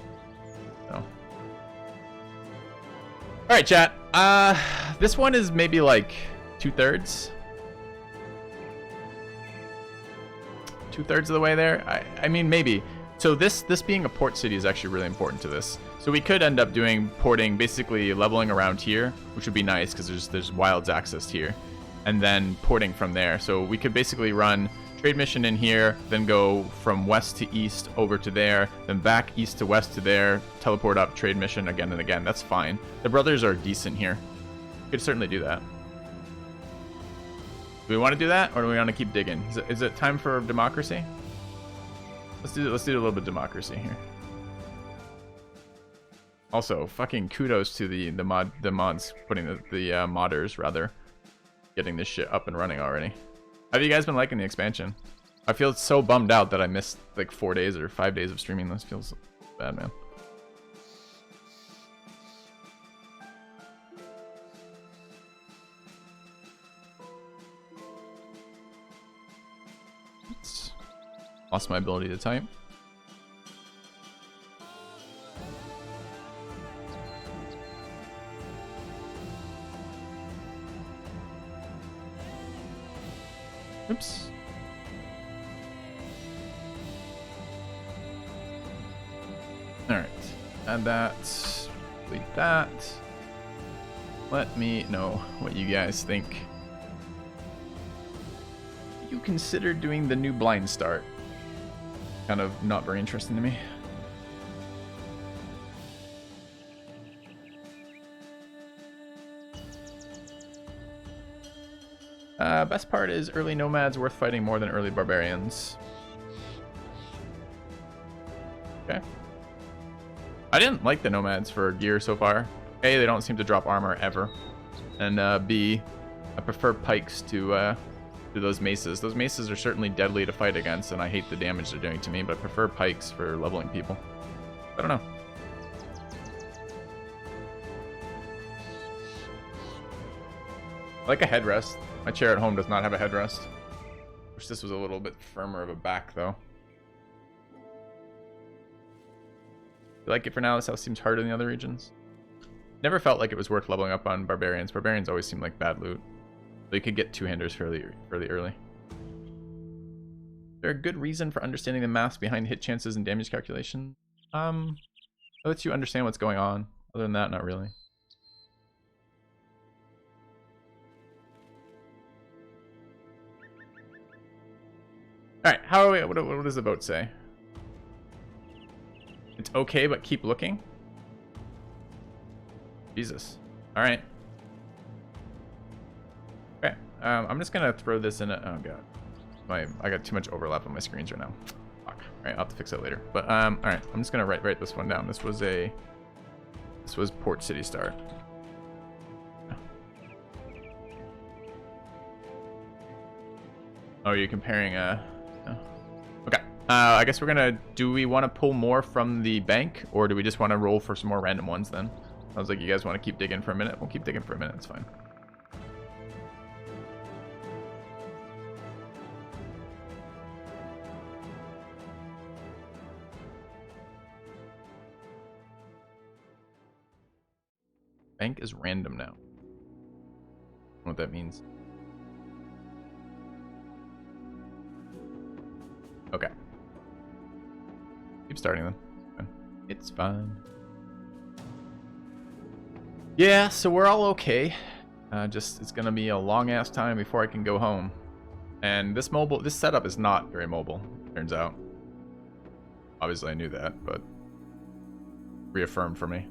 So. All right, chat. This one is maybe like 2/3. 2/3 of the way there. I mean, maybe. So this being a port city is actually really important to this. So we could end up doing porting, basically leveling around here, which would be nice because there's wilds access here, and then porting from there. So we could basically run trade mission in here, then go from west to east over to there, then back east to west to there, teleport up, trade mission again and again. That's fine. The brothers are decent here. We could certainly do that. Do we want to do that, or do we want to keep digging? Is it time for democracy? Let's do a little bit of democracy here. Also, fucking kudos to the mods putting the modders rather, getting this shit up and running already. Have you guys been liking the expansion? I feel so bummed out that I missed like 4 days or 5 days of streaming. This feels bad, man. Oops. Lost my ability to type. Oops. Alright. Add that. Delete that. Let me know what you guys think. You consider doing the new blind start. Kind of not very interesting to me. Best part is early nomads worth fighting more than early barbarians. Okay. I didn't like the nomads for gear so far. A, they don't seem to drop armor ever. And B, I prefer pikes to those maces. Those maces are certainly deadly to fight against, and I hate the damage they're doing to me, but I prefer pikes for leveling people. I don't know. I like a headrest. My chair at home does not have a headrest. Wish this was a little bit firmer of a back, though. You like it for now? This house seems harder than the other regions. Never felt like it was worth leveling up on barbarians. Barbarians always seem like bad loot. So you could get two-handers fairly early. Is there a good reason for understanding the maths behind hit chances and damage calculation? I'll let you understand what's going on. Other than that, not really. Alright, how are we? What does the vote say? It's okay, but keep looking? Jesus. Alright. Okay, I'm just gonna throw this in a... Oh god. I got too much overlap on my screens right now. Fuck. Alright, I'll have to fix that later. But, alright, I'm just gonna write this one down. This was Port City Star. Oh, you're comparing, Okay. I guess we're gonna... Do we want to pull more from the bank, or do we just want to roll for some more random ones then? Sounds like you guys want to keep digging for a minute. We'll keep digging for a minute. It's fine. Bank is random now. I don't know what that means. Okay. Keep starting then. It's fine. Yeah, so we're all okay. It's gonna be a long ass time before I can go home. And this setup is not very mobile, turns out. Obviously I knew that, but reaffirmed for me.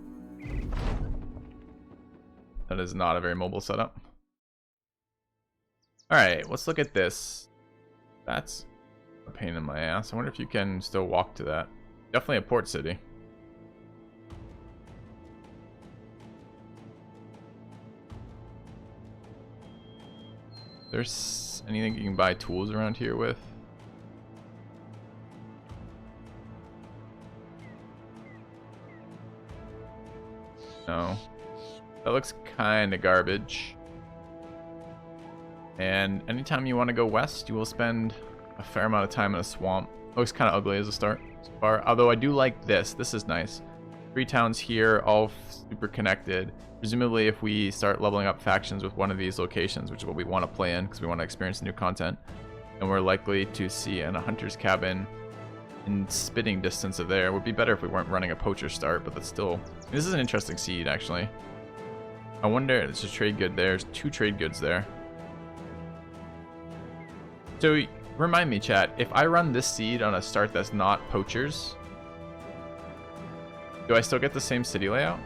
That is not a very mobile setup. Alright, let's look at this. That's a pain in my ass. I wonder if you can still walk to that. Definitely a port city. There's anything you can buy tools around here with? No. That looks kind of garbage. And anytime you want to go west, you will spend a fair amount of time in a swamp. Looks kind of ugly as a start so far. Although I do like this. This is nice. 3 towns here, all super connected. Presumably if we start leveling up factions with one of these locations, which is what we want to play in because we want to experience new content, and we're likely to see in a hunter's cabin in spitting distance of there. It would be better if we weren't running a poacher start, but that's still... This is an interesting seed, actually. I wonder... There's a trade good there. There's 2 trade goods there. So, remind me, chat, if I run this seed on a start that's not poachers, do I still get the same city layout?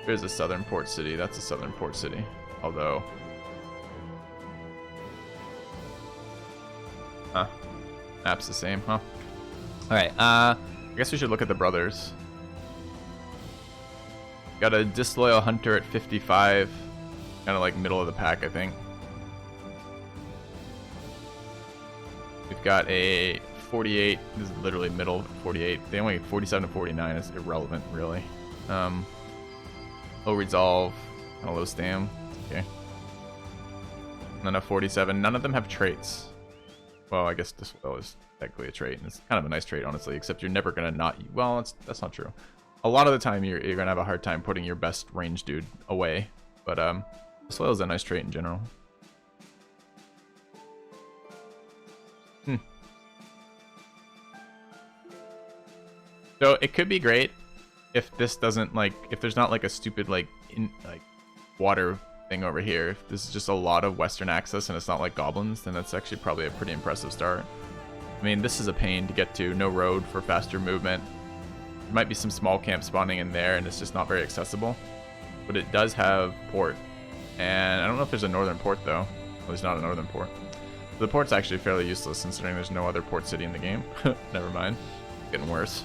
There's a southern port city. That's a southern port city. Although... Huh. Map's the same, huh? Alright, I guess we should look at the brothers. Got a disloyal hunter at 55. Kind of like middle of the pack, I think. We've got a 48. This is literally middle 48. They only 47 to 49 is irrelevant, really. Low resolve, kind of low stam. Okay. And then a 47. None of them have traits. Well, I guess Disloyal is technically a trait, and it's kind of a nice trait, honestly. Except you're never gonna not. Well, that's not true. A lot of the time, you're gonna have a hard time putting your best range dude away. But Disloyal is a nice trait in general. So it could be great if this doesn't if there's not like a stupid water thing over here. If this is just a lot of western access and it's not like goblins, then that's actually probably a pretty impressive start. I mean, this is a pain to get to. No road for faster movement. There might be some small camps spawning in there and it's just not very accessible. But it does have port. And I don't know if there's a northern port though. Well, there's not a northern port. The port's actually fairly useless considering there's no other port city in the game. Never mind. It's getting worse.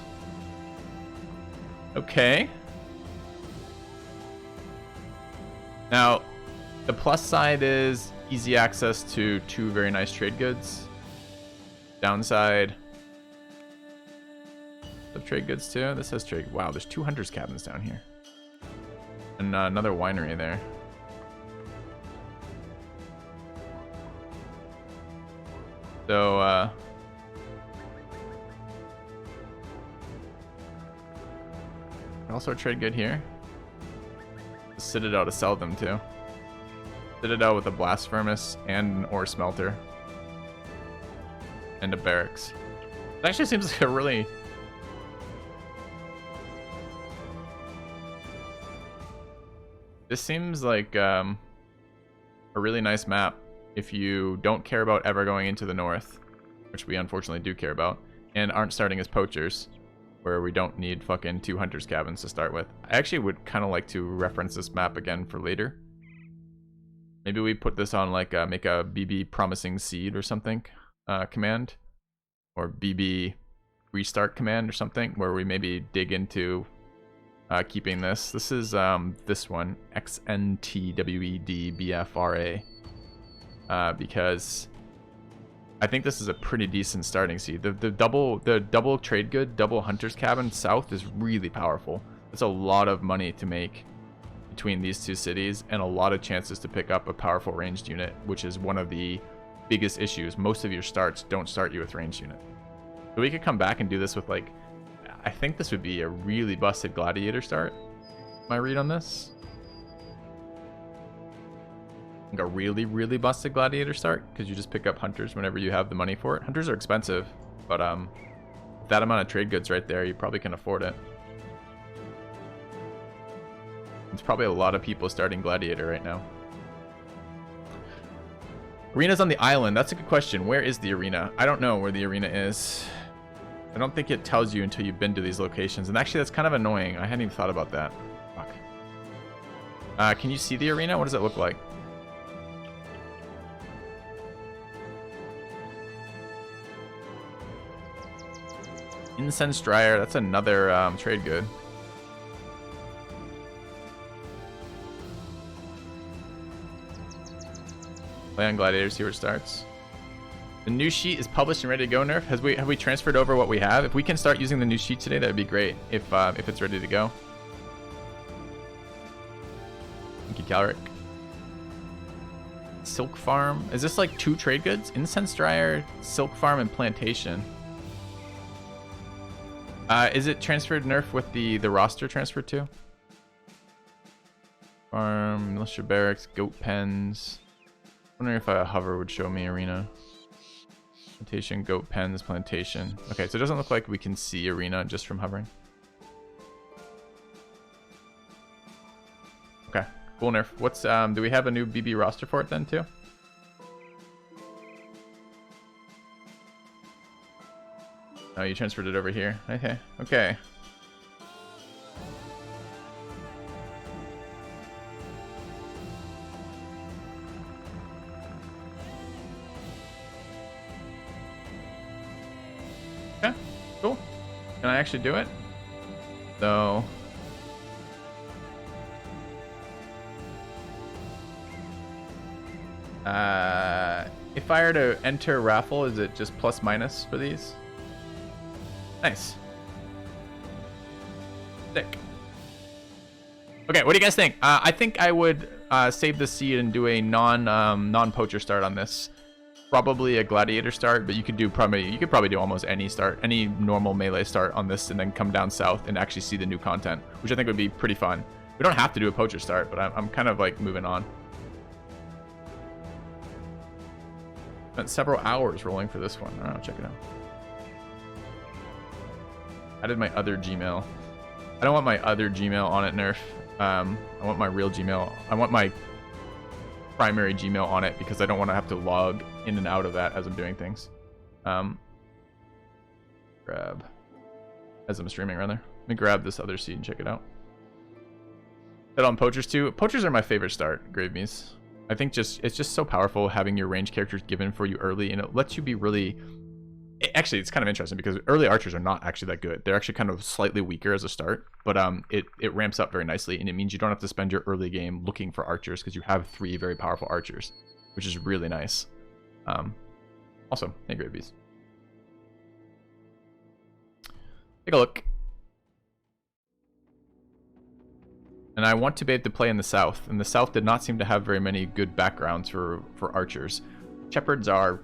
Okay. Now, the plus side is easy access to 2 very nice trade goods. Downside of trade goods too. This has trade. Wow, there's 2 hunters cabins down here. And another winery there. So, also trade good here. Citadel to sell them to. Citadel with a blast furnace and an ore smelter. And a barracks. It actually seems like a really... This seems like a really nice map if you don't care about ever going into the north, which we unfortunately do care about, and aren't starting as poachers, where we don't need fucking 2 hunters cabins to start with. I actually would kind of like to reference this map again for later. Maybe we put this on like make a BB promising seed or something command, or BB restart command or something, where we maybe dig into keeping this. This is this one, XNTWEDBFRA, because I think this is a pretty decent starting seed. The double trade good, double hunter's cabin south is really powerful. It's a lot of money to make between these 2 cities and a lot of chances to pick up a powerful ranged unit, which is one of the biggest issues. Most of your starts don't start you with ranged unit. So we could come back and do this with I think this would be a really busted gladiator start. My read on this? Like a really, really busted gladiator start, because you just pick up hunters whenever you have the money for it. Hunters are expensive, but with that amount of trade goods right there, you probably can afford it. It's probably a lot of people starting gladiator right now. Arena's on the island. That's a good question. Where is the arena? I don't know where the arena is. I don't think it tells you until you've been to these locations. And actually, that's kind of annoying. I hadn't even thought about that. Fuck. Can you see the arena? What does it look like? Incense dryer. That's another trade good. Play on gladiator, see where it starts. The new sheet is published and ready to go, Nerf. Have we transferred over what we have? If we can start using the new sheet today, that would be great. If it's ready to go. Thank you, Calric. Silk farm. Is this like 2 trade goods? Incense dryer, silk farm, and plantation. Is it transferred, Nerf, with the roster transferred to? Farm, militia barracks, goat pens. Wondering if a hover would show me arena. Plantation, goat pens, plantation. Okay, so it doesn't look like we can see arena just from hovering. Okay, cool, Nerf. What's do we have a new BB roster for it then too? Oh, you transferred it over here. Okay, okay. Okay, cool. Can I actually do it? So... If I were to enter raffle, is it just plus minus for these? Nice. Sick. Okay, what do you guys think? I think I would save the seed and do a non-poacher start on this. Probably a gladiator start, but you could probably do almost any start, any normal melee start on this, and then come down south and actually see the new content, which I think would be pretty fun. We don't have to do a poacher start, but I'm kind of like moving on. Spent several hours rolling for this one. I don't know, check it out. I did my other Gmail. I don't want my other Gmail on it, Nerf. I want my real Gmail. I want my primary Gmail on it because I don't want to have to log in and out of that as I'm doing things. Grab, as I'm streaming rather. Let me grab this other seed and check it out. Hit on poachers too. Poachers are my favorite start, Grave Me's. I think it's just so powerful having your range characters given for you early, and it lets you be really... Actually, it's kind of interesting because early archers are not actually that good. They're actually kind of slightly weaker as a start, but it ramps up very nicely, and it means you don't have to spend your early game looking for archers because you have 3 very powerful archers, which is really nice. Also, hey, Grave Bees. Take a look. And I want to be able to play in the south, and the south did not seem to have very many good backgrounds for archers. Shepherds are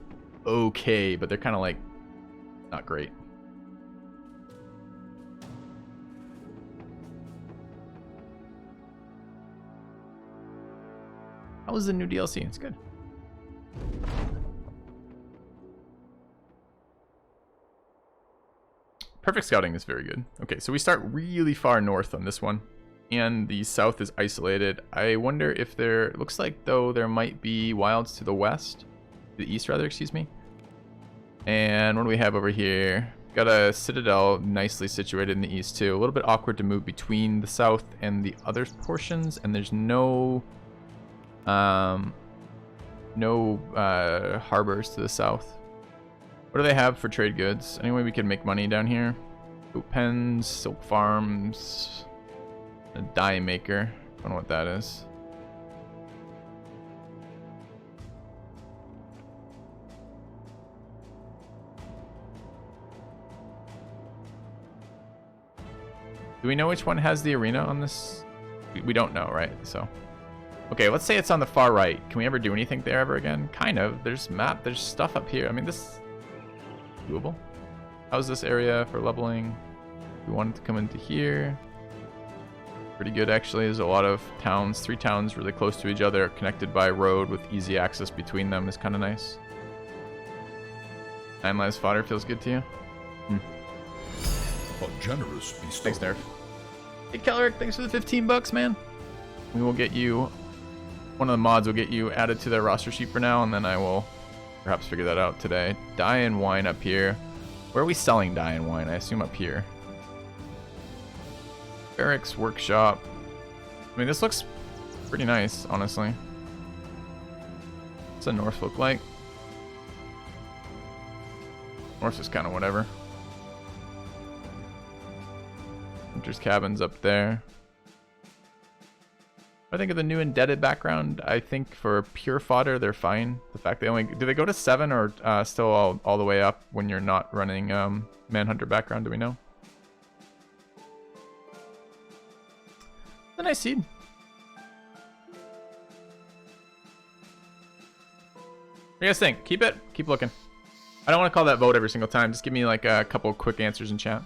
okay, but they're kind of like not great. How was the new DLC? It's good. Perfect scouting is very good. Okay, so we start really far north on this one, and the south is isolated. I wonder if there... Looks like, though, there might be wilds to the west. The east, rather, excuse me. And what do we have over here? Got a citadel nicely situated in the east, too. A little bit awkward to move between the south and the other portions, and there's no... harbors to the south. What do they have for trade goods? Any way we can make money down here? Boot pens, silk farms, a dye maker. I don't know what that is. Do we know which one has the arena on this? We don't know, right? So, okay, let's say it's on the far right. Can we ever do anything there ever again? Kind of. There's map. There's stuff up here. I mean, this doable. How's this area for leveling? We wanted to come into here. Pretty good, actually. There's a lot of towns. 3 towns really close to each other, connected by road with easy access between them is kind of nice. 9 lives fodder feels good to you? A generous bestow. Thanks, Nerf. Hey, Kellerick, thanks for the $15, man. We will get you... One of the mods will get you added to their roster sheet for now, and then I will perhaps figure that out today. Dye and wine up here. Where are we selling dye and wine? I assume up here. Barracks, workshop. I mean, this looks pretty nice, honestly. What's the north look like? North is kind of whatever. Hunter's cabins up there. I think of the new indebted background. I think for pure fodder, they're fine. The fact they only... Do they go to 7 or still all the way up when you're not running Manhunter background? Do we know? A nice seed. What do you guys think? Keep it? Keep looking. I don't want to call that vote every single time. Just give me like a couple quick answers in chat.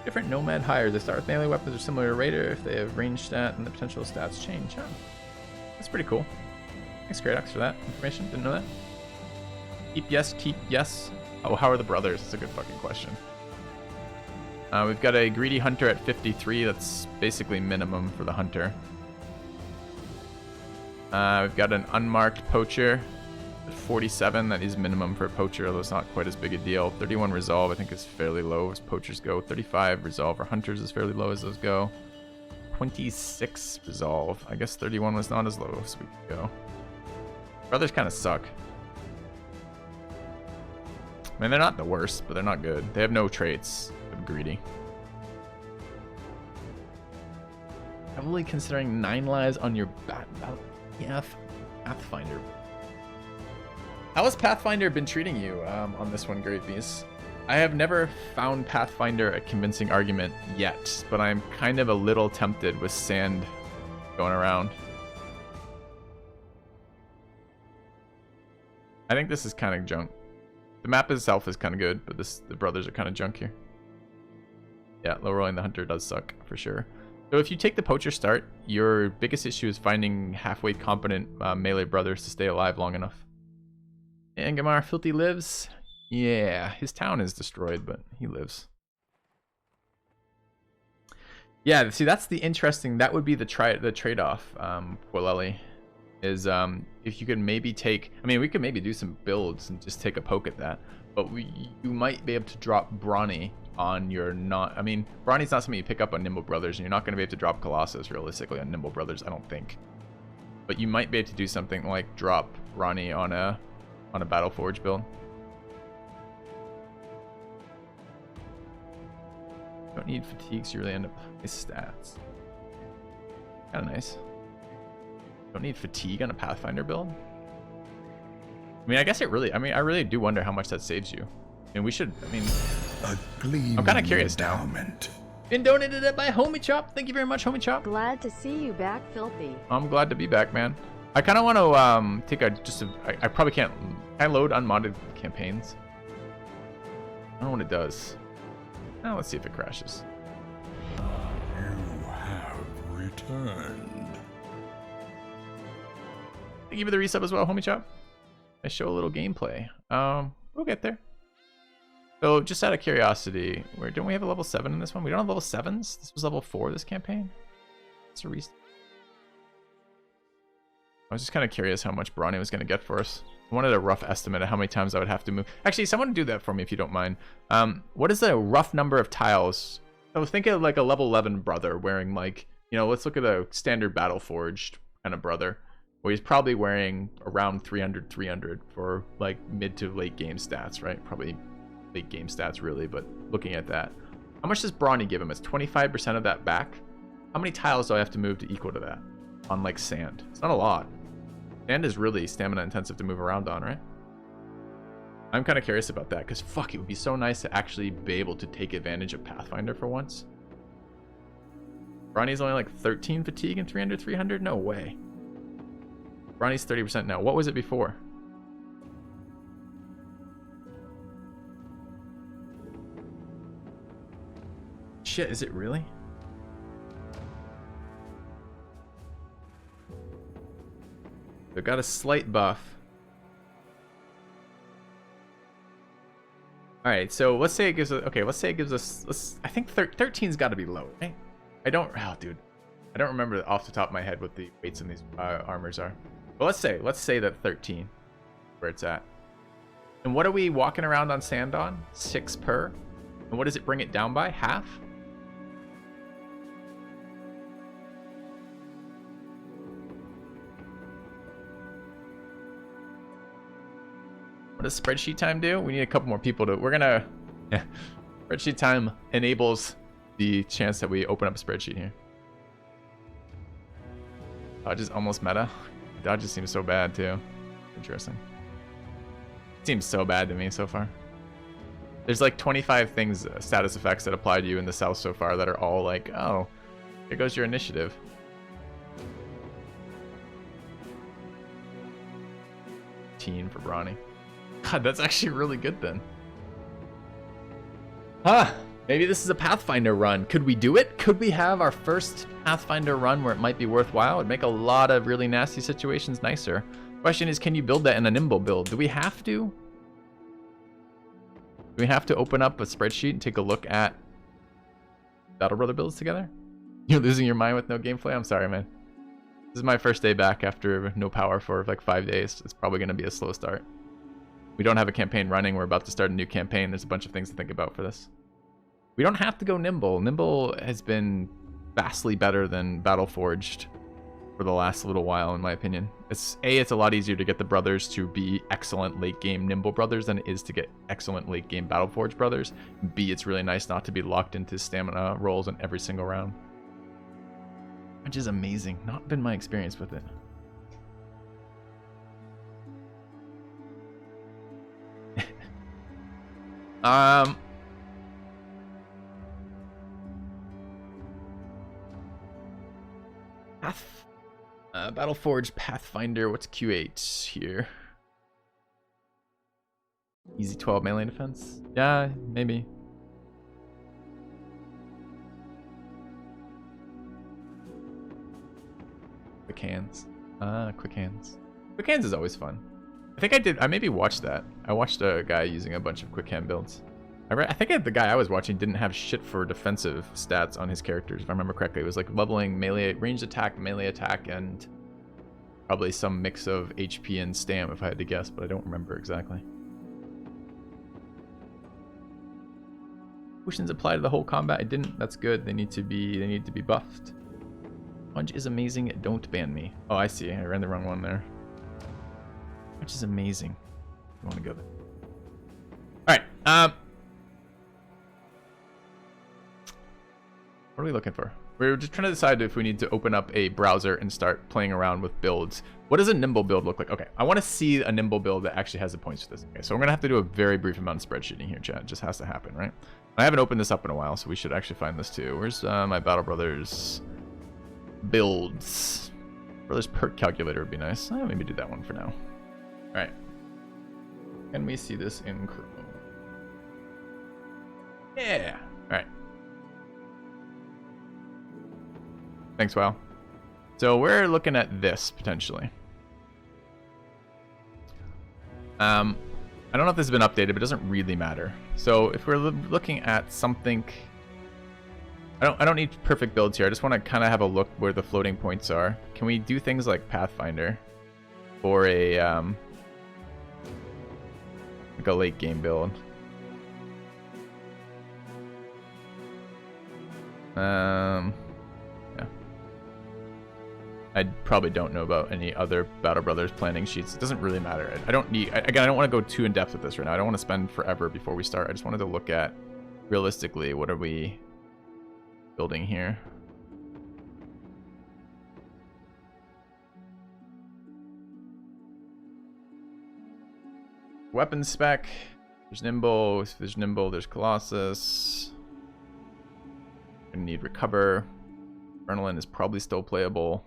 Different nomad hires. They start with melee weapons are similar to Raider if they have range stat and the potential stats change. Huh. That's pretty cool. Thanks, Kratos, for that information. Didn't know that. Keep yes, keep yes. Oh, how are the brothers? That's a good fucking question. We've got a greedy hunter at 53. That's basically minimum for the hunter. We've got an unmarked poacher at 47. That is minimum for a poacher, although it's not quite as big a deal. 31 resolve, I think, is fairly low as poachers go. 35 resolve for hunters is fairly low as those go. 26 resolve. I guess 31 was not as low as we could go. Brothers kind of suck. I mean, they're not the worst, but they're not good. They have no traits of greedy. Heavily considering 9 lives on your Pathfinder. How has Pathfinder been treating you on this one, Great Beast? I have never found Pathfinder a convincing argument yet, but I'm kind of a little tempted with sand going around. I think this is kind of junk. The map itself is kind of good, but the brothers are kind of junk here. Yeah, low rolling the hunter does suck for sure. So if you take the poacher start, your biggest issue is finding halfway competent melee brothers to stay alive long enough. And Gamar Filthy lives. Yeah, his town is destroyed, but he lives. Yeah, see, that's the interesting. That would be the trade-off, Quilelli, is if you could maybe take. I mean, we could maybe do some builds and just take a poke at that. But you might be able to drop Brawny on your not. I mean, Brawny's not something you pick up on Nimble Brothers, and you're not going to be able to drop Colossus realistically on Nimble Brothers, I don't think. But you might be able to do something like drop Brawny on a Battleforge build. Don't need fatigue, so you really end up with stats. Kind of nice. Don't need fatigue on a Pathfinder build. I mean, I guess it really. I mean, I really do wonder how much that saves you. And we should. I mean, I'm kind of curious now. Been donated by Homie Chop. Thank you very much, Homie Chop. Glad to see you back, Filthy. I'm glad to be back, man. I kind of want to take a I probably can't. Can I load unmodded campaigns? I don't know what it does. Now let's see if it crashes. You have returned. Thank you for the resub as well, Homie Chop. I show a little gameplay. We'll get there. So just out of curiosity, don't we have a level 7 in this one? We don't have level 7s? This was level 4 this campaign? It's a restart. I was just kind of curious how much Brawny was going to get for us. I wanted a rough estimate of how many times I would have to move. Actually, someone do that for me if you don't mind. What is the rough number of tiles? I was thinking of like a level 11 brother wearing like, you know, let's look at a standard Battleforged kind of brother, where he's probably wearing around 300 for like mid to late game stats, right? Probably late game stats really, but looking at that. How much does Brawny give him? It's 25% of that back. How many tiles do I have to move to equal to that on like sand? It's not a lot. Sand is really stamina intensive to move around on, right? I'm kind of curious about that because fuck, it would be so nice to actually be able to take advantage of Pathfinder for once. Brawny's only like 13 fatigue and 300. No way. Brawny's 30% now. What was it before? Shit, is it really? They got a slight buff. All right, so let's say it gives us. Okay, let's say it gives us. I think 13's got to be low, right? I don't. Oh, dude, I don't remember off the top of my head what the weights in these armors are. But let's say that 13, where it's at. And what are we walking around on sand on? 6 per. And what does it bring it down by? Half. What does spreadsheet time do? We need a couple more people to. We're gonna. Yeah, spreadsheet time enables the chance that we open up a spreadsheet here. Dodge is almost meta. Dodge just seems so bad too. Interesting. Seems so bad to me so far. There's like 25 things, status effects that apply to you in the south so far that are all like, oh, here goes your initiative. Teen for Brawny. God, that's actually really good then. Huh. Maybe this is a Pathfinder run. Could we do it? Could we have our first Pathfinder run where it might be worthwhile? It'd make a lot of really nasty situations nicer. Question is, can you build that in a Nimble build? Do we have to? Do we have to open up a spreadsheet and take a look at Battle Brother builds together? You're losing your mind with no gameplay? I'm sorry, man. This is my first day back after no power for like 5 days. It's probably going to be a slow start. We don't have a campaign running. We're about to start a new campaign. There's a bunch of things to think about for this. We don't have to go Nimble. Nimble has been vastly better than Battleforged for the last little while, in my opinion. It's a lot easier to get the brothers to be excellent late game Nimble brothers than it is to get excellent late game Battleforged brothers. B, it's really nice not to be locked into stamina rolls in every single round. Which is amazing. Not been my experience with it. Battleforge Pathfinder. What's Q8 here? Easy 12 melee defense? Yeah, maybe. Quick hands. Quick hands. Quick hands is always fun. I think I maybe watched that. I watched a guy using a bunch of quick hand builds. I think the guy I was watching didn't have shit for defensive stats on his characters, if I remember correctly. It was like leveling melee, ranged attack, melee attack, and probably some mix of HP and stam, if I had to guess, but I don't remember exactly. Potions apply to the whole combat. I didn't. That's good. They need to be buffed. Punch is amazing. Don't ban me. Oh, I see. I ran the wrong one there. Punch is amazing. I want to go there. All right. What are we looking for? We're just trying to decide if we need to open up a browser and start playing around with builds. What does a nimble build look like? Okay, I want to see a nimble build that actually has the points for this. Okay, so we're going to have to do a very brief amount of spreadsheeting here, chat. It just has to happen, right? I haven't opened this up in a while, so we should actually find this too. Where's my Battle Brothers builds? Brothers Perk calculator would be nice. Maybe do that one for now. All right. Can we see this in Chrome? Yeah. All right. Thanks, WoW. So we're looking at this potentially. I don't know if this has been updated, but it doesn't really matter. So if we're looking at something, I don't need perfect builds here. I just want to kind of have a look where the floating points are. Can we do things like Pathfinder for a like a late game build? Yeah. I probably don't know about any other Battle Brothers planning sheets. It doesn't really matter. I don't need, again, I don't want to go too in depth with this right now. I don't want to spend forever before we start. I just wanted to look at realistically, what are we building here? Weapon spec. There's Nimble. If there's Nimble, there's Colossus. Gonna need Recover. Adrenaline is probably still playable.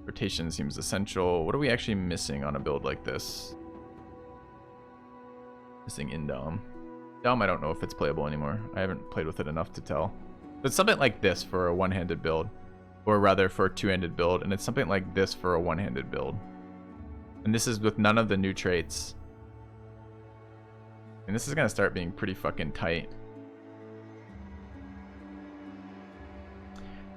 Rotation seems essential. What are we actually missing on a build like this? Missing Indom. Dom, I don't know if it's playable anymore. I haven't played with it enough to tell. But something like this for a one-handed build. Or rather for a two-handed build. And it's something like this for a one-handed build. And this is with none of the new traits. And this is going to start being pretty fucking tight.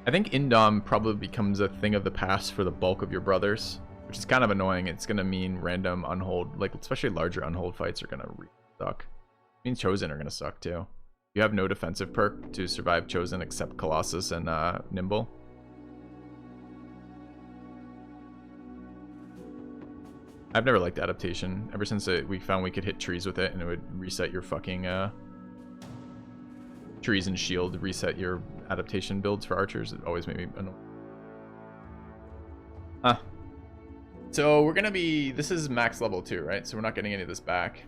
I think Indom probably becomes a thing of the past for the bulk of your brothers, which is kind of annoying. It's going to mean random unhold, like especially larger unhold fights are going to suck. It means Chosen are going to suck too. You have no defensive perk to survive Chosen except Colossus and Nimble. I've never liked adaptation. Ever since we found we could hit trees with it and it would reset your fucking trees and shield, reset your adaptation builds for archers. It always made me annoyed. So we're gonna be, this is max level 2, right? So we're not getting any of this back.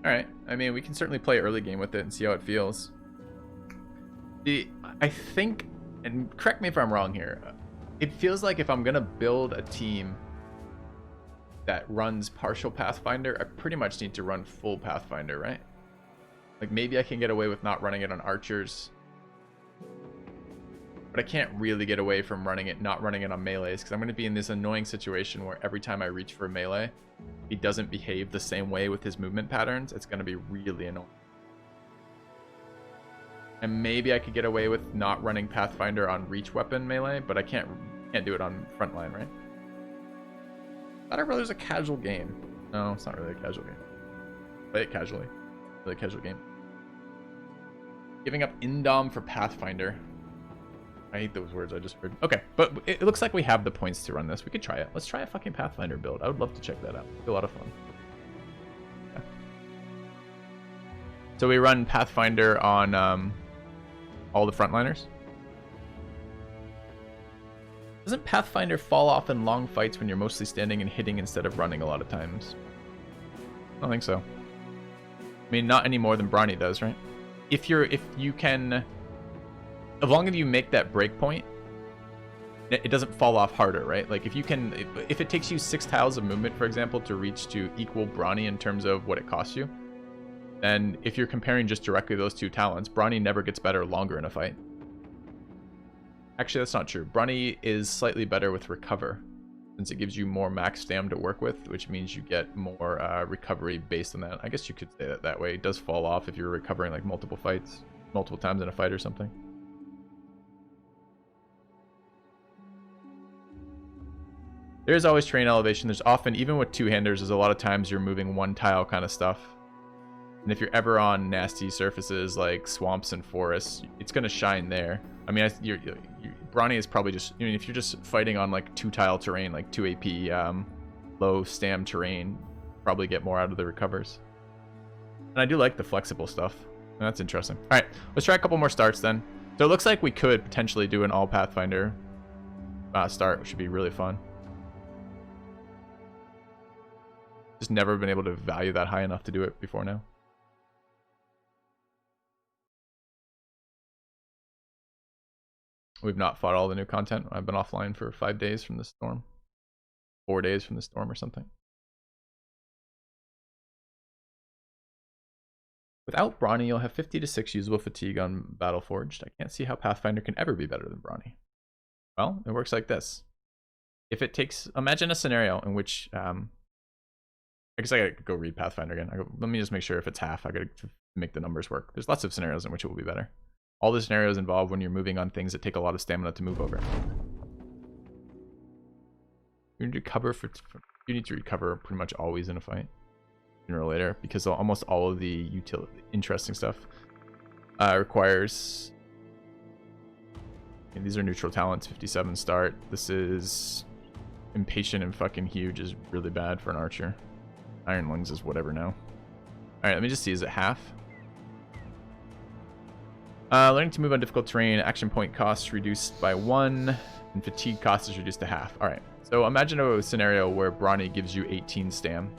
Alright, I mean, we can certainly play early game with it and see how it feels. I think, and correct me if I'm wrong here, it feels like if I'm gonna build a team that runs partial Pathfinder, I pretty much need to run full Pathfinder, right? Like maybe I can get away with not running it on archers, but I can't really get away from not running it on melees, because I'm going to be in this annoying situation where every time I reach for a melee, he doesn't behave the same way with his movement patterns. It's going to be really annoying. And maybe I could get away with not running Pathfinder on reach weapon melee, but I can't do it on frontline, right? Battle Brothers is a casual game. No, it's not really a casual game. Play it casually. Really a casual game. Giving up Indom for Pathfinder. I hate those words I just heard. Okay, but it looks like we have the points to run this. We could try it. Let's try a fucking Pathfinder build. I would love to check that out. It'd be a lot of fun. So we run Pathfinder on all the frontliners. Doesn't Pathfinder fall off in long fights when you're mostly standing and hitting instead of running a lot of times? I don't think so. I mean, not any more than Brawny does, right? If you can, as long as you make that break point, it doesn't fall off harder, right? Like if it takes you 6 tiles of movement, for example, to reach to equal Brawny in terms of what it costs you, then if you're comparing just directly those two talents, Brawny never gets better longer in a fight. Actually, that's not true. Brawny is slightly better with Recover, since it gives you more max stam to work with, which means you get more recovery based on that. I guess you could say that way. It does fall off if you're recovering like multiple times in a fight or something. There's always terrain elevation. There's often, even with two-handers, there's a lot of times you're moving one tile kind of stuff. And if you're ever on nasty surfaces like swamps and forests, it's going to shine there. I mean, Brawny is probably just, I mean, if you're just fighting on like 2-tile terrain, like 2 AP, low stam terrain, probably get more out of the recovers. And I do like the flexible stuff. And that's interesting. All right, let's try a couple more starts then. So it looks like we could potentially do an all Pathfinder start, which should be really fun. Just never been able to value that high enough to do it before now. We've not fought all the new content. I've been offline for 5 days from the storm. 4 days from the storm or something. Without Brawny, you'll have 50 to 6 usable fatigue on Battleforged. I can't see how Pathfinder can ever be better than Brawny. Well, it works like this. If it takes, imagine a scenario in which, I guess I gotta go read Pathfinder again. Let me just make sure if it's half. I gotta make the numbers work. There's lots of scenarios in which it will be better. All the scenarios involve when you're moving on things that take a lot of stamina to move over. You need to recover pretty much always in a fight, sooner or later, because almost all of the interesting stuff requires. And these are neutral talents. 57 start. This is impatient and fucking huge is really bad for an archer. Iron lungs is whatever now. All right, let me just see. Is it half? Learning to move on difficult terrain, action point costs reduced by 1, and fatigue cost is reduced to half. All right, so imagine a scenario where Brawny gives you 18 stam.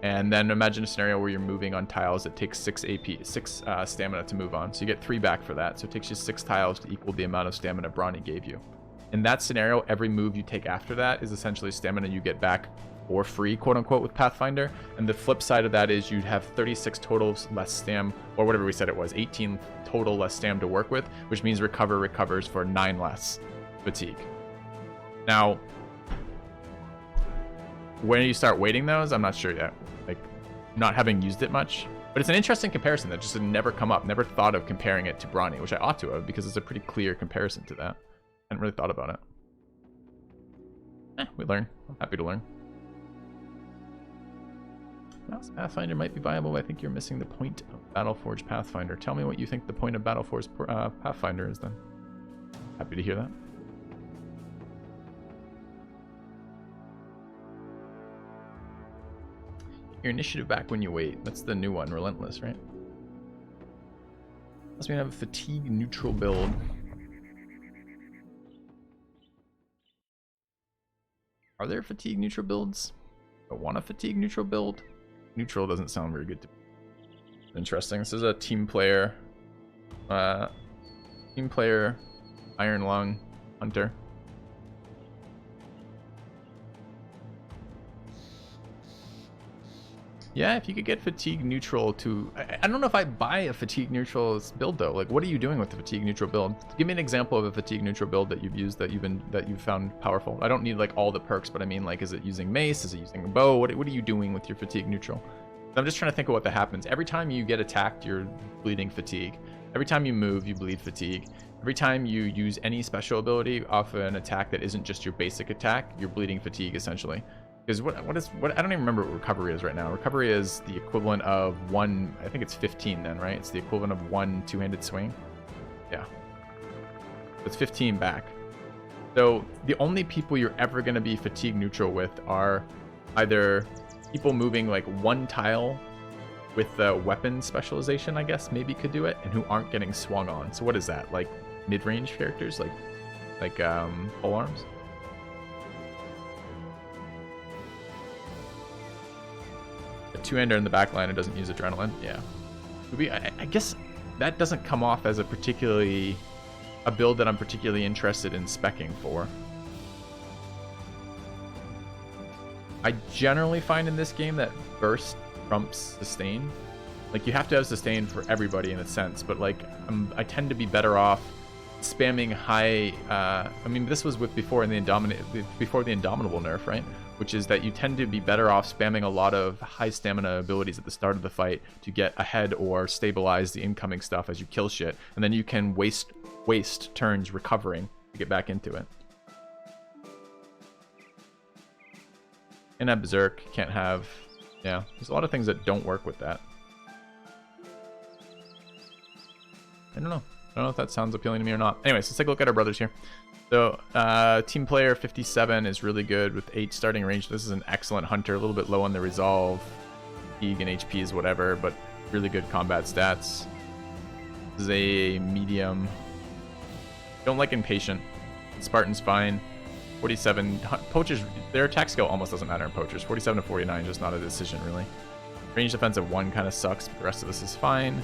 And then imagine a scenario where you're moving on tiles that take 6 stamina to move on. So you get 3 back for that. So it takes you 6 tiles to equal the amount of stamina Brawny gave you. In that scenario, every move you take after that is essentially stamina you get back for free, quote unquote, with Pathfinder. And the flip side of that is you'd have 36 total less stam, or whatever we said it was, 18 total less stam to work with, which means recovers for 9 less fatigue. Now, when you start weighting those, I'm not sure yet, like not having used it much, but it's an interesting comparison that just had never come up, never thought of comparing it to Brawny, which I ought to have, because it's a pretty clear comparison to that. I hadn't really thought about it. We learn. I'm happy to learn. Mouse Pathfinder might be viable, but I think you're missing the point of Battleforged Pathfinder. Tell me what you think the point of Battleforged Pathfinder is then. Happy to hear that. Your initiative back when you wait. That's the new one, Relentless, right? Unless we have a fatigue neutral build. Are there fatigue neutral builds? I want a fatigue neutral build. Neutral doesn't sound very good to me. Interesting. This is a team player. Iron Lung Hunter. Yeah, if you could get fatigue neutral to, I don't know if I buy a fatigue neutral build though. Like, what are you doing with the fatigue neutral build? Give me an example of a fatigue neutral build that you've used that you've found powerful. I don't need like all the perks, but I mean, like, is it using mace? Is it using a bow? What are you doing with your fatigue neutral? I'm just trying to think of what that happens. Every time you get attacked, you're bleeding fatigue. Every time you move, you bleed fatigue. Every time you use any special ability off an attack that isn't just your basic attack, you're bleeding fatigue essentially. Because what I don't even remember what recovery is right now. Recovery is the equivalent of 1, I think it's 15 then, right? It's the equivalent of 1 two-handed swing. Yeah. It's 15 back. So the only people you're ever going to be fatigue neutral with are either people moving like 1 tile with weapon specialization, I guess, maybe could do it, and who aren't getting swung on. So what is that? Like mid-range characters, like pole arms? A two-hander in the back line who doesn't use adrenaline. Yeah. I guess that doesn't come off as a build that I'm particularly interested in speccing for. I generally find in this game that burst trumps sustain. Like, you have to have sustain for everybody in a sense, but like I tend to be better off spamming high. I mean, this was with before the Indomitable nerf, right? Which is that you tend to be better off spamming a lot of high stamina abilities at the start of the fight to get ahead or stabilize the incoming stuff as you kill shit, and then you can waste turns recovering to get back into it. Can't have Berserk, can't have... Yeah, there's a lot of things that don't work with that. I don't know if that sounds appealing to me or not. Anyways, let's take a look at our brothers here. So, team player 57 is really good with 8 starting range. This is an excellent hunter, a little bit low on the resolve. Fatigue and HP is whatever, but really good combat stats. This is a medium. Don't like impatient. Spartan's fine. 47. Poachers, their attack skill almost doesn't matter in poachers. 47 to 49, just not a decision, really. Range defense of 1 kind of sucks, but the rest of this is fine.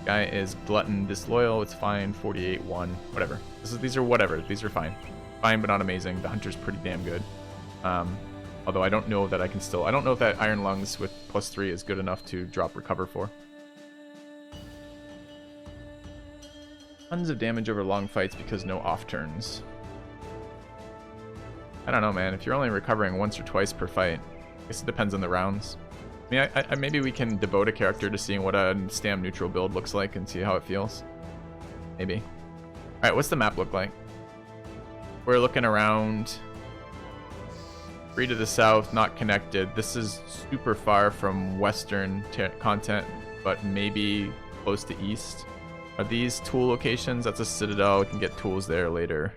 Guy is glutton, disloyal, it's fine. 48, 1, whatever. These are whatever. These are fine. Fine, but not amazing. The hunter's pretty damn good. Although I don't know that I can still... I don't know if that Iron Lungs with +3 is good enough to drop recover for. Tons of damage over long fights because no off turns. I don't know, man. If you're only recovering once or twice per fight, I guess it depends on the rounds. I mean, maybe we can devote a character to seeing what a stam neutral build looks like and see how it feels. Maybe. Alright, what's the map look like? We're looking around. 3 to the south, not connected. This is super far from western content, but maybe close to east. Are these tool locations? That's a citadel. We can get tools there later.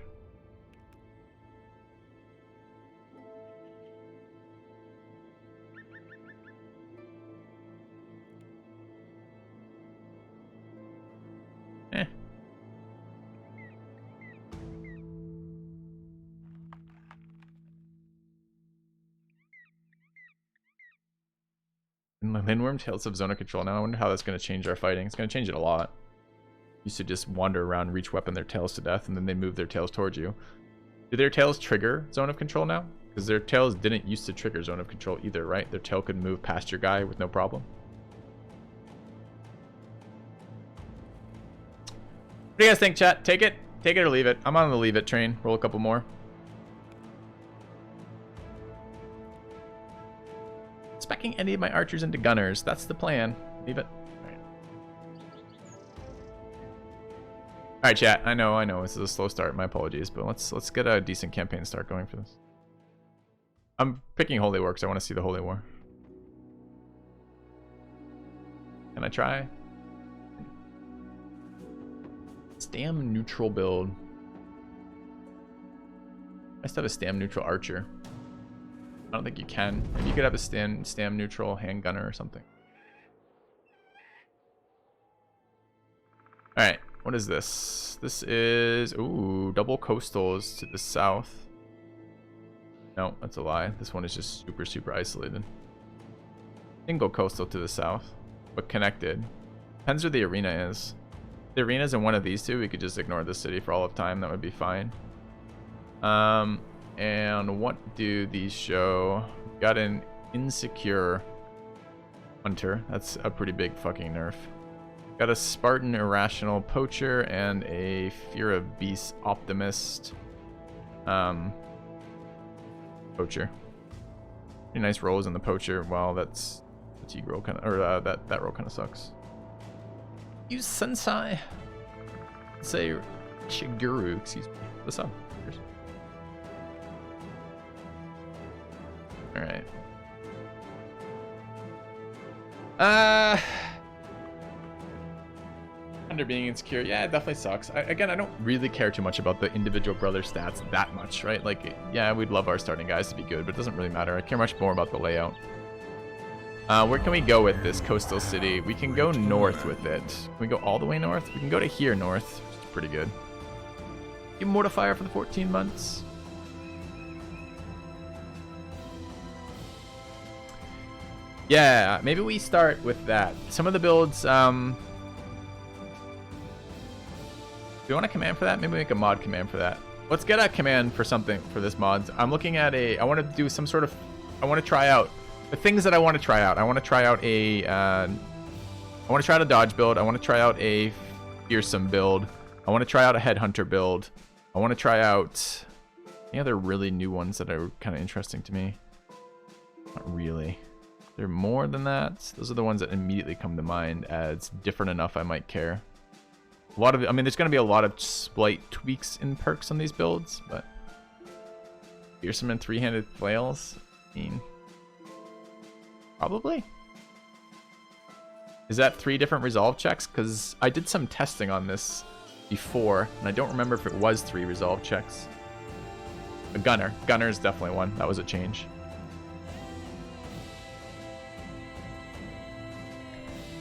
Lindworm, Tales of Zone of Control. Now I wonder how that's going to change our fighting. It's going to change it a lot. Used to just wander around, reach weapon their tails to death, and then they move their tails towards you. Do their tails trigger Zone of Control now? Because their tails didn't used to trigger Zone of Control either, right? Their tail could move past your guy with no problem. What do you guys think, chat? Take it? Take it or leave it? I'm on the leave it train. Roll a couple more. Specking any of my archers into gunners. That's the plan. Leave it. Alright, chat. I know. This is a slow start. My apologies, but let's get a decent campaign start going for this. I'm picking Holy War because I want to see the Holy War. Can I try? Stam neutral build. I still have a stam neutral archer. I don't think you can. Maybe you could have a stam neutral handgunner or something. Alright, what is this? This is... Ooh, double coastals to the south. No, that's a lie. This one is just super isolated. Single coastal to the south, but connected. Depends where the arena is. If the arena's in one of these two, we could just ignore the city for all of time. That would be fine. And what do these show? Got an insecure hunter. That's a pretty big fucking nerf. Got a Spartan irrational poacher and a fear of beast optimist poacher. Pretty nice rolls in the poacher. Well, that's fatigue roll kind of, or that roll kind of sucks. Use Sensei. Say Chiguru, excuse me. What's up? Alright. Under being insecure, yeah, it definitely sucks. Again, I don't really care too much about the individual brother stats that much, right? Like, yeah, we'd love our starting guys to be good, but it doesn't really matter. I care much more about the layout. Where can we go with this coastal city? We can go north with it. Can we go all the way north? We can go to here north, which is pretty good. Give Mortifier for the 14 months. Yeah, maybe we start with that. Some of the builds, do you want a command for that? Maybe make a mod command for that. Let's get a command for something for this mod. I'm looking at I want to do some sort of, I want to try out the things that I want to try out. I want to try out I want to try out a dodge build. I want to try out a fearsome build. I want to try out a headhunter build. I want to try out any other really new ones that are kind of interesting to me. Not really. There are more than that. Those are the ones that immediately come to mind as different enough I might care. A lot of, I mean, there's going to be a lot of slight tweaks in perks on these builds, but fearsome and three-handed flails, I mean, probably. Is that 3 different resolve checks? Because I did some testing on this before, and I don't remember if it was 3 resolve checks. A gunner. Gunner is definitely one. That was a change.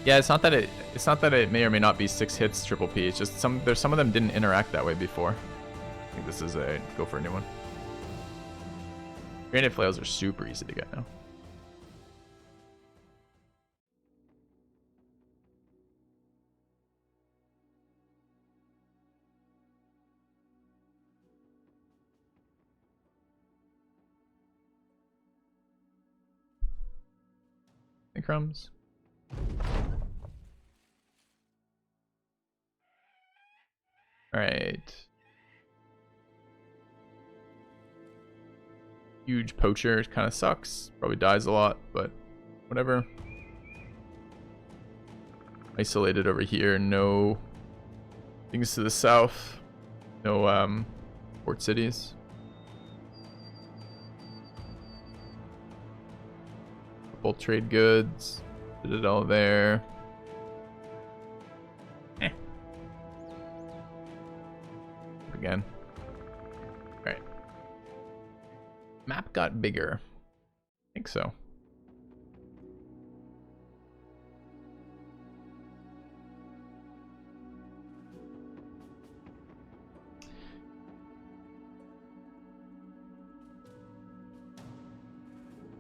Yeah, it's not that it may or may not be 6 hits triple P. It's just some of them didn't interact that way before. I think this is a go for a new one. Granite flails are super easy to get now. Hey, crumbs. Alright. Huge poacher kind of sucks. Probably dies a lot, but whatever. Isolated over here. No things to the south. No port cities. Couple trade goods. Did it all there. Again. Alright. Map got bigger. I think so.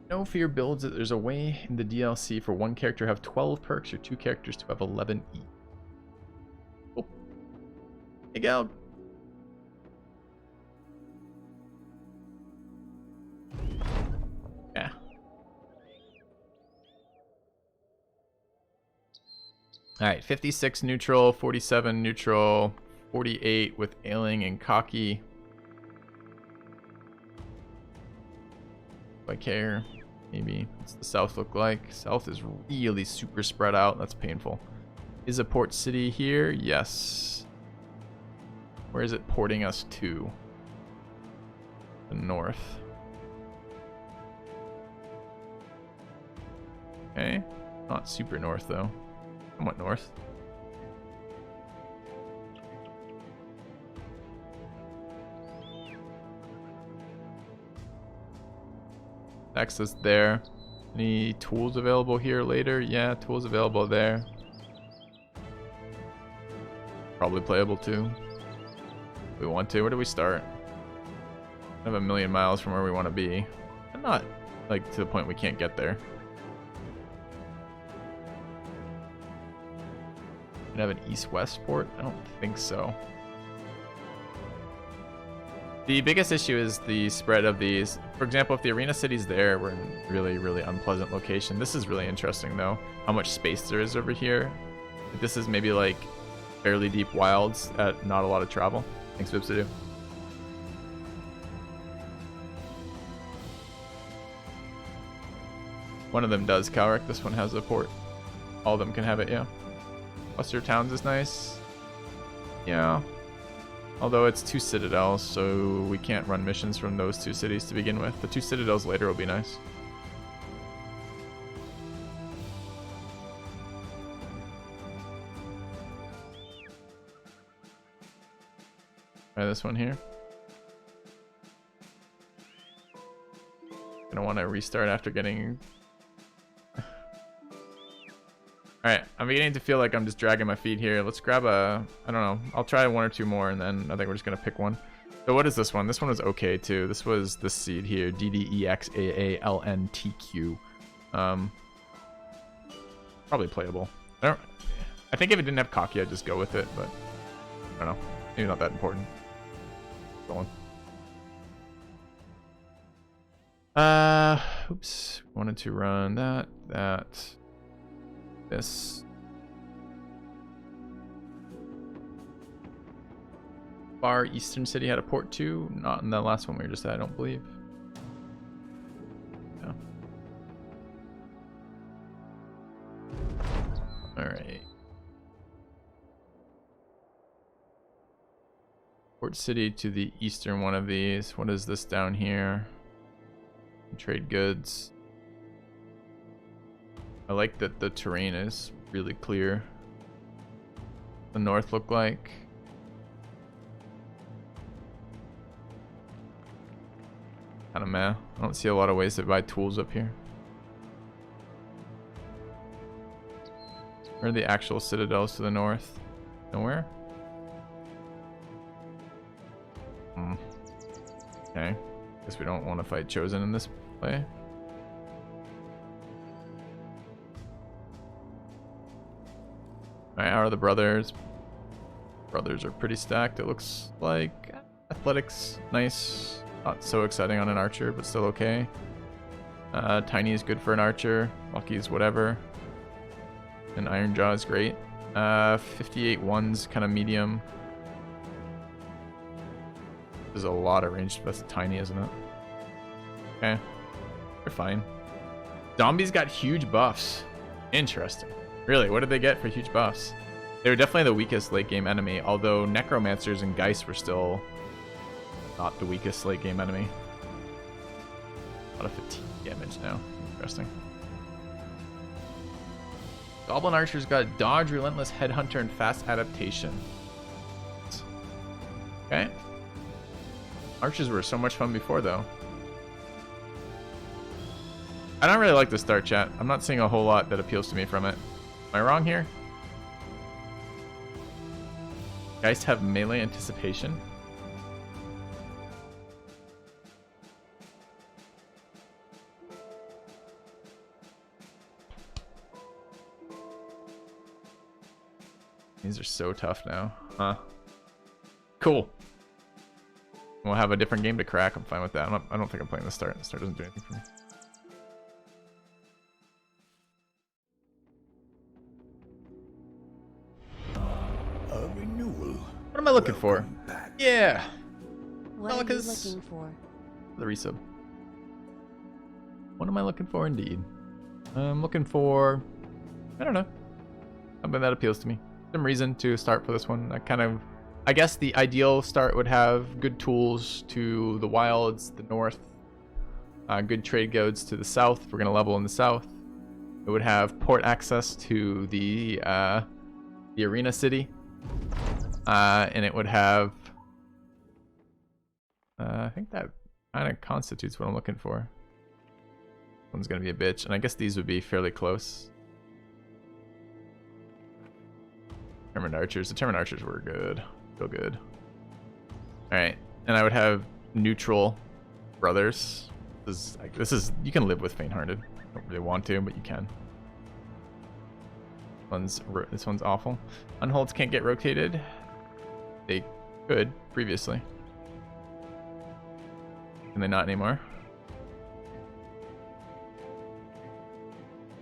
No fear builds that there's a way in the DLC for one character to have 12 perks or 2 characters to have 11 each. Oh. Hey, Gal. Yeah. Alright, 56 neutral, 47 neutral, 48 with ailing and cocky. Do I care? Maybe. What's the south look like? South is really super spread out. That's painful. Is a port city here? Yes. Where is it porting us to? The north. Okay. Not super north though. Somewhat north. Access there. Any tools available here later? Yeah, tools available there. Probably playable too. If we want to. Where do we start? I have a million miles from where we want to be. I'm not like to the point we can't get there. Can I have an east-west port? I don't think so. The biggest issue is the spread of these. For example, if the arena city's there, we're in a really, really unpleasant location. This is really interesting though, how much space there is over here. This is maybe like fairly deep wilds at not a lot of travel. Thanks, Vipsidoo. One of them does, Calric. This one has a port. All of them can have it, yeah. Cluster Towns is nice. Yeah. Although it's 2 citadels, so we can't run missions from those 2 cities to begin with. The 2 citadels later will be nice. Try this one here. Gonna want to restart after getting Alright, I'm beginning to feel like I'm just dragging my feet here. Let's grab a... I don't know. I'll try one or two more, and then I think we're just going to pick one. So what is this one? This one was okay, too. This was this seed here. DDEXAALNTQ. Probably playable. I think if it didn't have cocky, I'd just go with it, but... I don't know. Maybe not that important. Go on. Oops. Wanted to run that, this. Far Eastern City had a port too. Not in the last one we were just at, I don't believe. No. Alright. Port City to the eastern one of these. What is this down here? Trade goods. I like that the terrain is really clear. The north look like. Kind of meh. I don't see a lot of ways to buy tools up here. Where are the actual citadels to the north? Nowhere? Okay. Guess we don't want to fight Chosen in this play. Alright, how are the brothers? Brothers are pretty stacked, it looks like. Athletics, nice. Not so exciting on an archer, but still okay. Tiny is good for an archer. Lucky is whatever. And Iron Jaw is great. 58 ones, kind of medium. There's a lot of range. That's tiny, isn't it? Okay. They're fine. Zombies got huge buffs. Interesting. Really, what did they get for huge buffs? They were definitely the weakest late game enemy, although Necromancers and Geist were still not the weakest late game enemy. A lot of fatigue damage now. Interesting. Goblin Archers got Dodge, Relentless Headhunter, and Fast Adaptation. Okay. Archers were so much fun before, though. I don't really like the start chat. I'm not seeing a whole lot that appeals to me from it. Am I wrong here? Guys have melee anticipation. These are so tough now. Huh. Cool. We'll have a different game to crack. I'm fine with that. I don't think I'm playing the start. The start doesn't do anything for me. A renewal. What am I looking for? Back. Yeah. What are you Pelicans. looking for? The resub. What am I looking for indeed? I'm looking for... I don't know. Something that appeals to me. Some reason to start for this one. I guess the ideal start would have good tools to the wilds, the north, good trade goods to the south if we're going to level in the south. It would have port access to the arena city, and it would have I think that kind of constitutes what I'm looking for. One's going to be a bitch, and I guess these would be fairly close. Determined Archers. Determined Archers were good. Feel good. Alright. And I would have neutral brothers. This is you can live with Faint-Hearted. Don't really want to, but you can. This one's awful. Unholds can't get rotated. They could previously. Can they not anymore?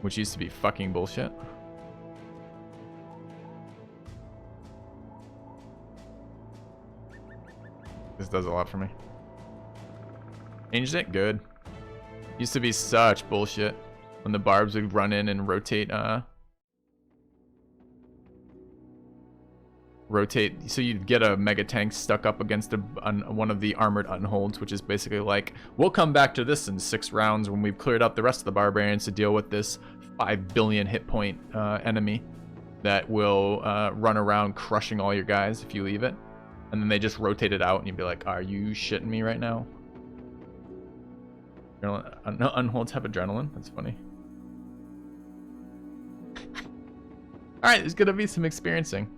Which used to be fucking bullshit. This does a lot for me. Changed it? Good. Used to be such bullshit when the barbs would run in and rotate so you'd get a mega tank stuck up against one of the armored unholds, which is basically like, we'll come back to this in 6 rounds when we've cleared up the rest of the barbarians to deal with this 5 billion hit point enemy that will run around crushing all your guys if you leave it. And then they just rotate it out and you'd be like, are you shitting me right now? No, unholds have adrenaline. That's funny. All right, there's gonna be some experiencing.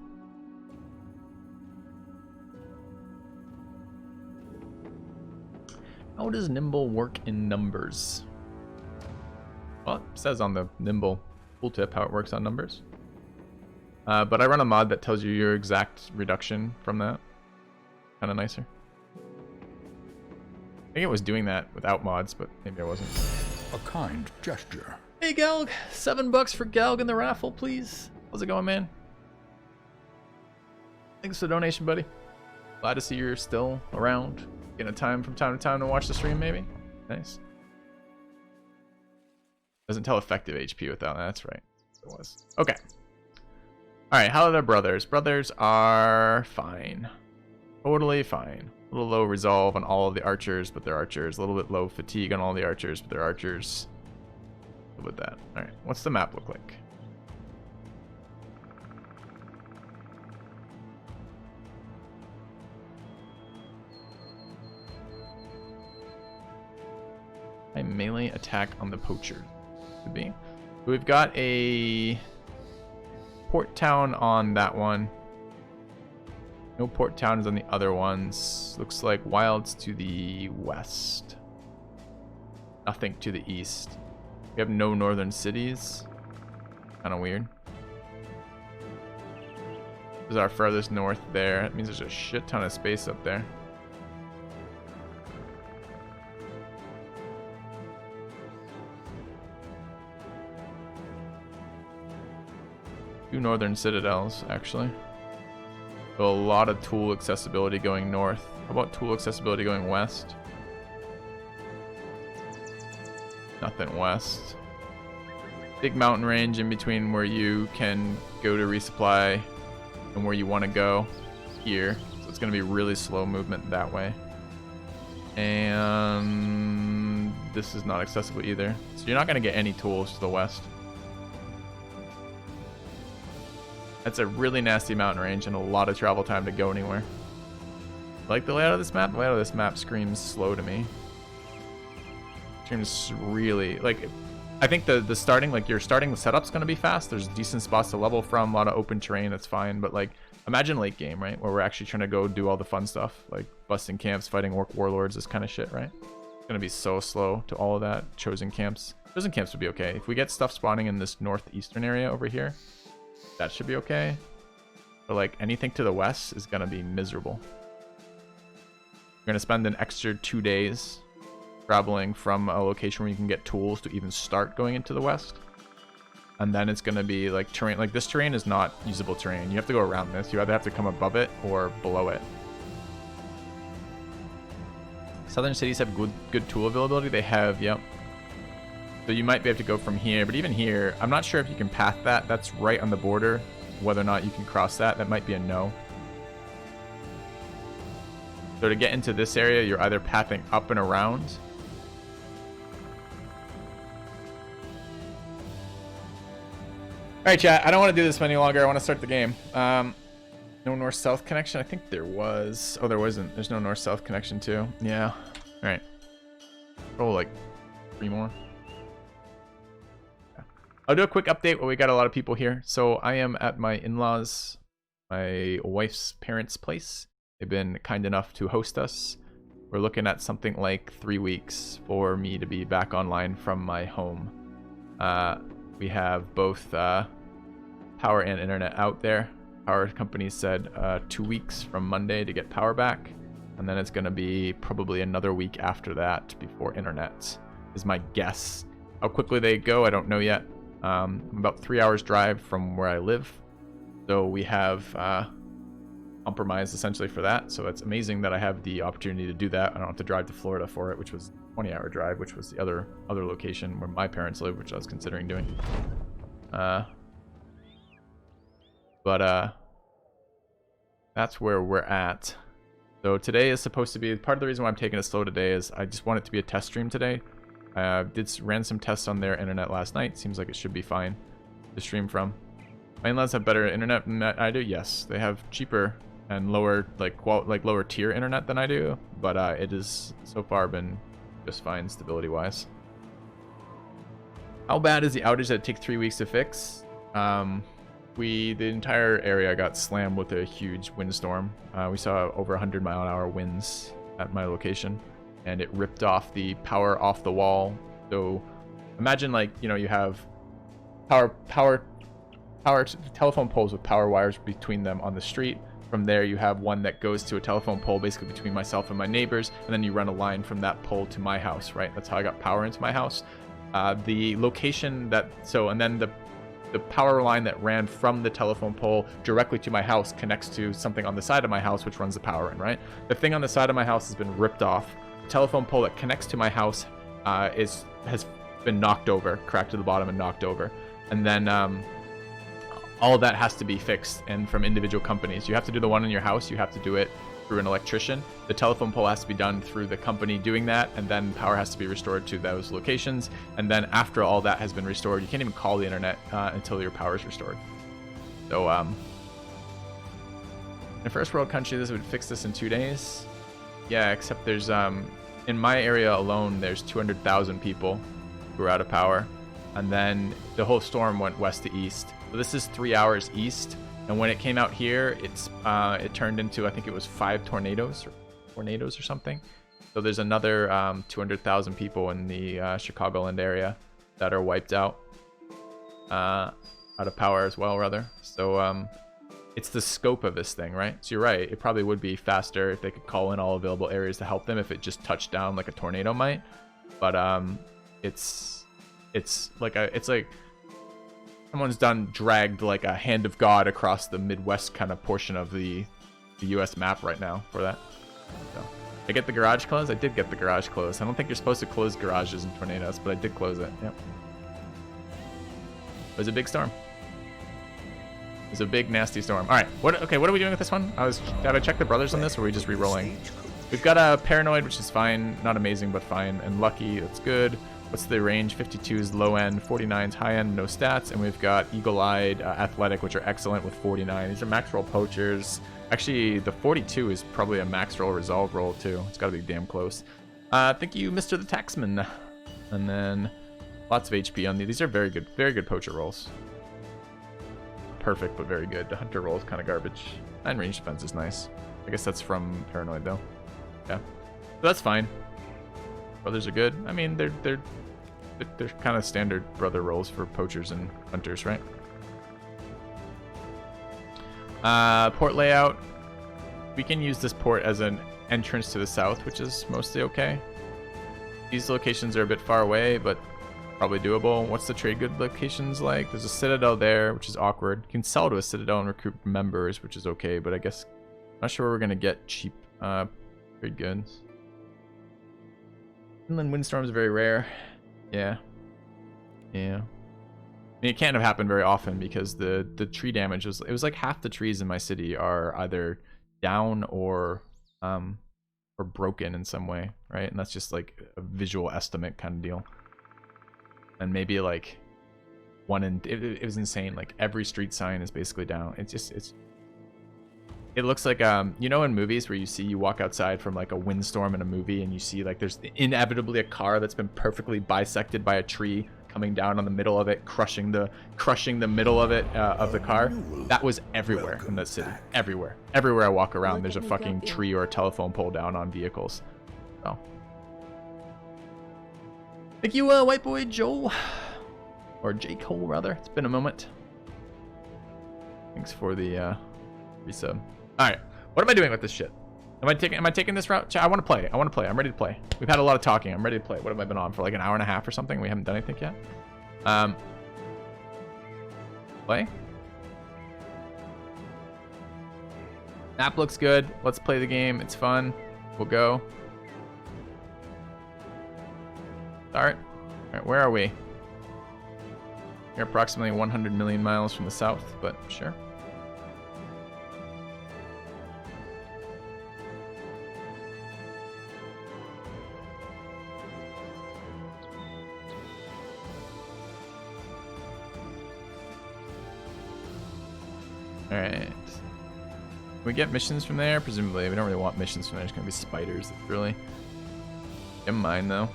How does Nimble work in numbers? Well, it says on the Nimble tooltip how it works on numbers. But I run a mod that tells you your exact reduction from that. Kind of nicer. I think it was doing that without mods, but maybe I wasn't. A kind gesture. Hey Galg, $7 for Galg in the raffle, please. How's it going, man? Thanks for the donation, buddy. Glad to see you're still around. Getting a time from time to time to watch the stream, maybe. Nice. Doesn't tell effective HP without that. That's right. It was. Okay. Alright, how are the brothers? Brothers are fine. Totally fine. A little low resolve on all of the archers, but they're archers. A little bit low fatigue on all the archers, but they're archers. What with that? Alright, what's the map look like? A melee attack on the poacher. Could be. We've got a port town on that one. No port towns on the other ones. Looks like wilds to the west. Nothing to the east. We have no northern cities. Kind of weird. This is our furthest north there. That means there's a shit ton of space up there. Two northern citadels, actually. So a lot of tool accessibility going north. How about tool accessibility going west? Nothing west. Big mountain range in between where you can go to resupply and where you want to go here. So it's going to be really slow movement that way. And this is not accessible either. So you're not going to get any tools to the west. That's a really nasty mountain range and a lot of travel time to go anywhere. Like the layout of this map? The layout of this map screams slow to me. Screams really, like, I think the starting, like your starting setup's gonna be fast. There's decent spots to level from, a lot of open terrain, that's fine. But like, imagine late game, right? Where we're actually trying to go do all the fun stuff, like busting camps, fighting orc warlords, this kind of shit, right? It's gonna be so slow to all of that. Chosen camps. Chosen camps would be okay. If we get stuff spawning in this northeastern area over here, that should be okay. But like anything to the west is gonna be miserable. We're gonna spend an extra 2 days traveling from a location where you can get tools to even start going into the west. And then it's gonna be like terrain. Like this terrain is not usable terrain. You have to go around this. You either have to come above it or below it. Southern cities have good tool availability. They have, yep. So you might be able to go from here, but even here, I'm not sure if you can path that. That's right on the border. Whether or not you can cross that, that might be a no. So to get into this area, you're either pathing up and around. Alright, chat, I don't want to do this any longer. I want to start the game. No north-south connection? I think there was. Oh, there wasn't. There's no north-south connection too. Yeah. Alright. Oh, like 3 more. I'll do a quick update while we got a lot of people here. So I am at my in-laws, my wife's parents' place. They've been kind enough to host us. We're looking at something like 3 weeks for me to be back online from my home. We have both power and internet out there. Power company said 2 weeks from Monday to get power back. And then it's going to be probably another week after that before internet, is my guess. How quickly they go, I don't know yet. I'm about 3 hours drive from where I live, so we have compromised essentially for that. So it's amazing that I have the opportunity to do that. I don't have to drive to Florida for it, which was a 20-hour drive, which was the other location where my parents live, which I was considering doing. But that's where we're at. So today is supposed to be, part of the reason why I'm taking it slow today is I just want it to be a test stream today. Ran some tests on their internet last night. Seems like it should be fine to stream from. My in-laws have better internet than I do. Yes, they have cheaper and lower lower tier internet than I do, but it has so far been just fine stability wise. How bad is the outage that it takes 3 weeks to fix? the entire area got slammed with a huge windstorm. We saw over 100-mile-an-hour winds at my location, and it ripped off the power off the wall. So imagine, like, you know, you have power telephone poles with power wires between them on the street. From there, you have one that goes to a telephone pole basically between myself and my neighbors, and then you run a line from that pole to my house, right? That's how I got power into my house. The location and then the power line that ran from the telephone pole directly to my house connects to something on the side of my house, which runs the power in, right? The thing on the side of my house has been ripped off. The telephone pole that connects to my house has been knocked over, cracked to the bottom and knocked over. And then all of that has to be fixed, and from individual companies. You have to do the one in your house, you have to do it through an electrician. The telephone pole has to be done through the company doing that, and then power has to be restored to those locations. And then after all that has been restored, you can't even call the internet until your power is restored. So in a first world country, this would fix this in 2 days. Yeah, except there's in my area alone, there's 200,000 people who are out of power, and then the whole storm went west to east. So this is 3 hours east, and when it came out here, it turned into, I think it was 5 tornadoes or something. So there's another 200,000 people in the Chicagoland area that are wiped out of power as well, rather. So it's the scope of this thing, right? So you're right, it probably would be faster if they could call in all available areas to help them if it just touched down like a tornado might. But it's like someone's dragged like a hand of God across the Midwest kind of portion of the US map right now for that. So, I get the garage closed? I did get the garage closed. I don't think you're supposed to close garages in tornadoes, but I did close it. Yep. It was a big storm. It was a big, nasty storm. All right. What are we doing with this one? Did I check the brothers on this, or are we just re-rolling? We've got a Paranoid, which is fine. Not amazing, but fine. And Lucky, that's good. What's the range? 52 is low end, 49 is high end, no stats. And we've got Eagle-Eyed, Athletic, which are excellent with 49. These are max roll poachers. Actually, the 42 is probably a max roll resolve roll, too. It's got to be damn close. Thank you, Mr. the Taxman. And then lots of HP on these. These are very good poacher rolls. Perfect, but very good. The hunter roll is kind of garbage. And range defense is nice. I guess that's from Paranoid, though. Yeah. So that's fine. Brothers are good. I mean, they're kind of standard brother rolls for poachers and hunters, right? Port layout. We can use this port as an entrance to the south, which is mostly okay. These locations are a bit far away, but probably doable. What's the trade good locations like? There's a citadel there, which is awkward. You can sell to a citadel and recruit members, which is okay, but I guess not sure where we're gonna get cheap trade goods. Inland windstorms are very rare. Yeah. I mean, it can't have happened very often because the tree damage was like half the trees in my city are either down or broken in some way, right? And that's just like a visual estimate kind of deal. And maybe like it was insane. Like every street sign is basically down. It looks like you know, in movies where you walk outside from like a windstorm in a movie and you see like there's inevitably a car that's been perfectly bisected by a tree coming down on the middle of it, crushing the middle of it of the car. That was everywhere in that city. Everywhere I walk around, there's a fucking tree or a telephone pole down on vehicles. So thank you, white boy Joel, or J Cole rather. It's been a moment. Thanks for the resub. All right, what am I doing with this shit? Am I taking this route? I want to play. I'm ready to play. We've had a lot of talking. I'm ready to play. What have I been on for, like an hour and a half or something? We haven't done anything yet. Play. Map looks good. Let's play the game. It's fun. We'll go. Start. All right, where are we? We're approximately 100 million miles from the south, but sure. Alright. Can we get missions from there? Presumably. We don't really want missions from there. There's gonna be spiders. Really. Never mind, though.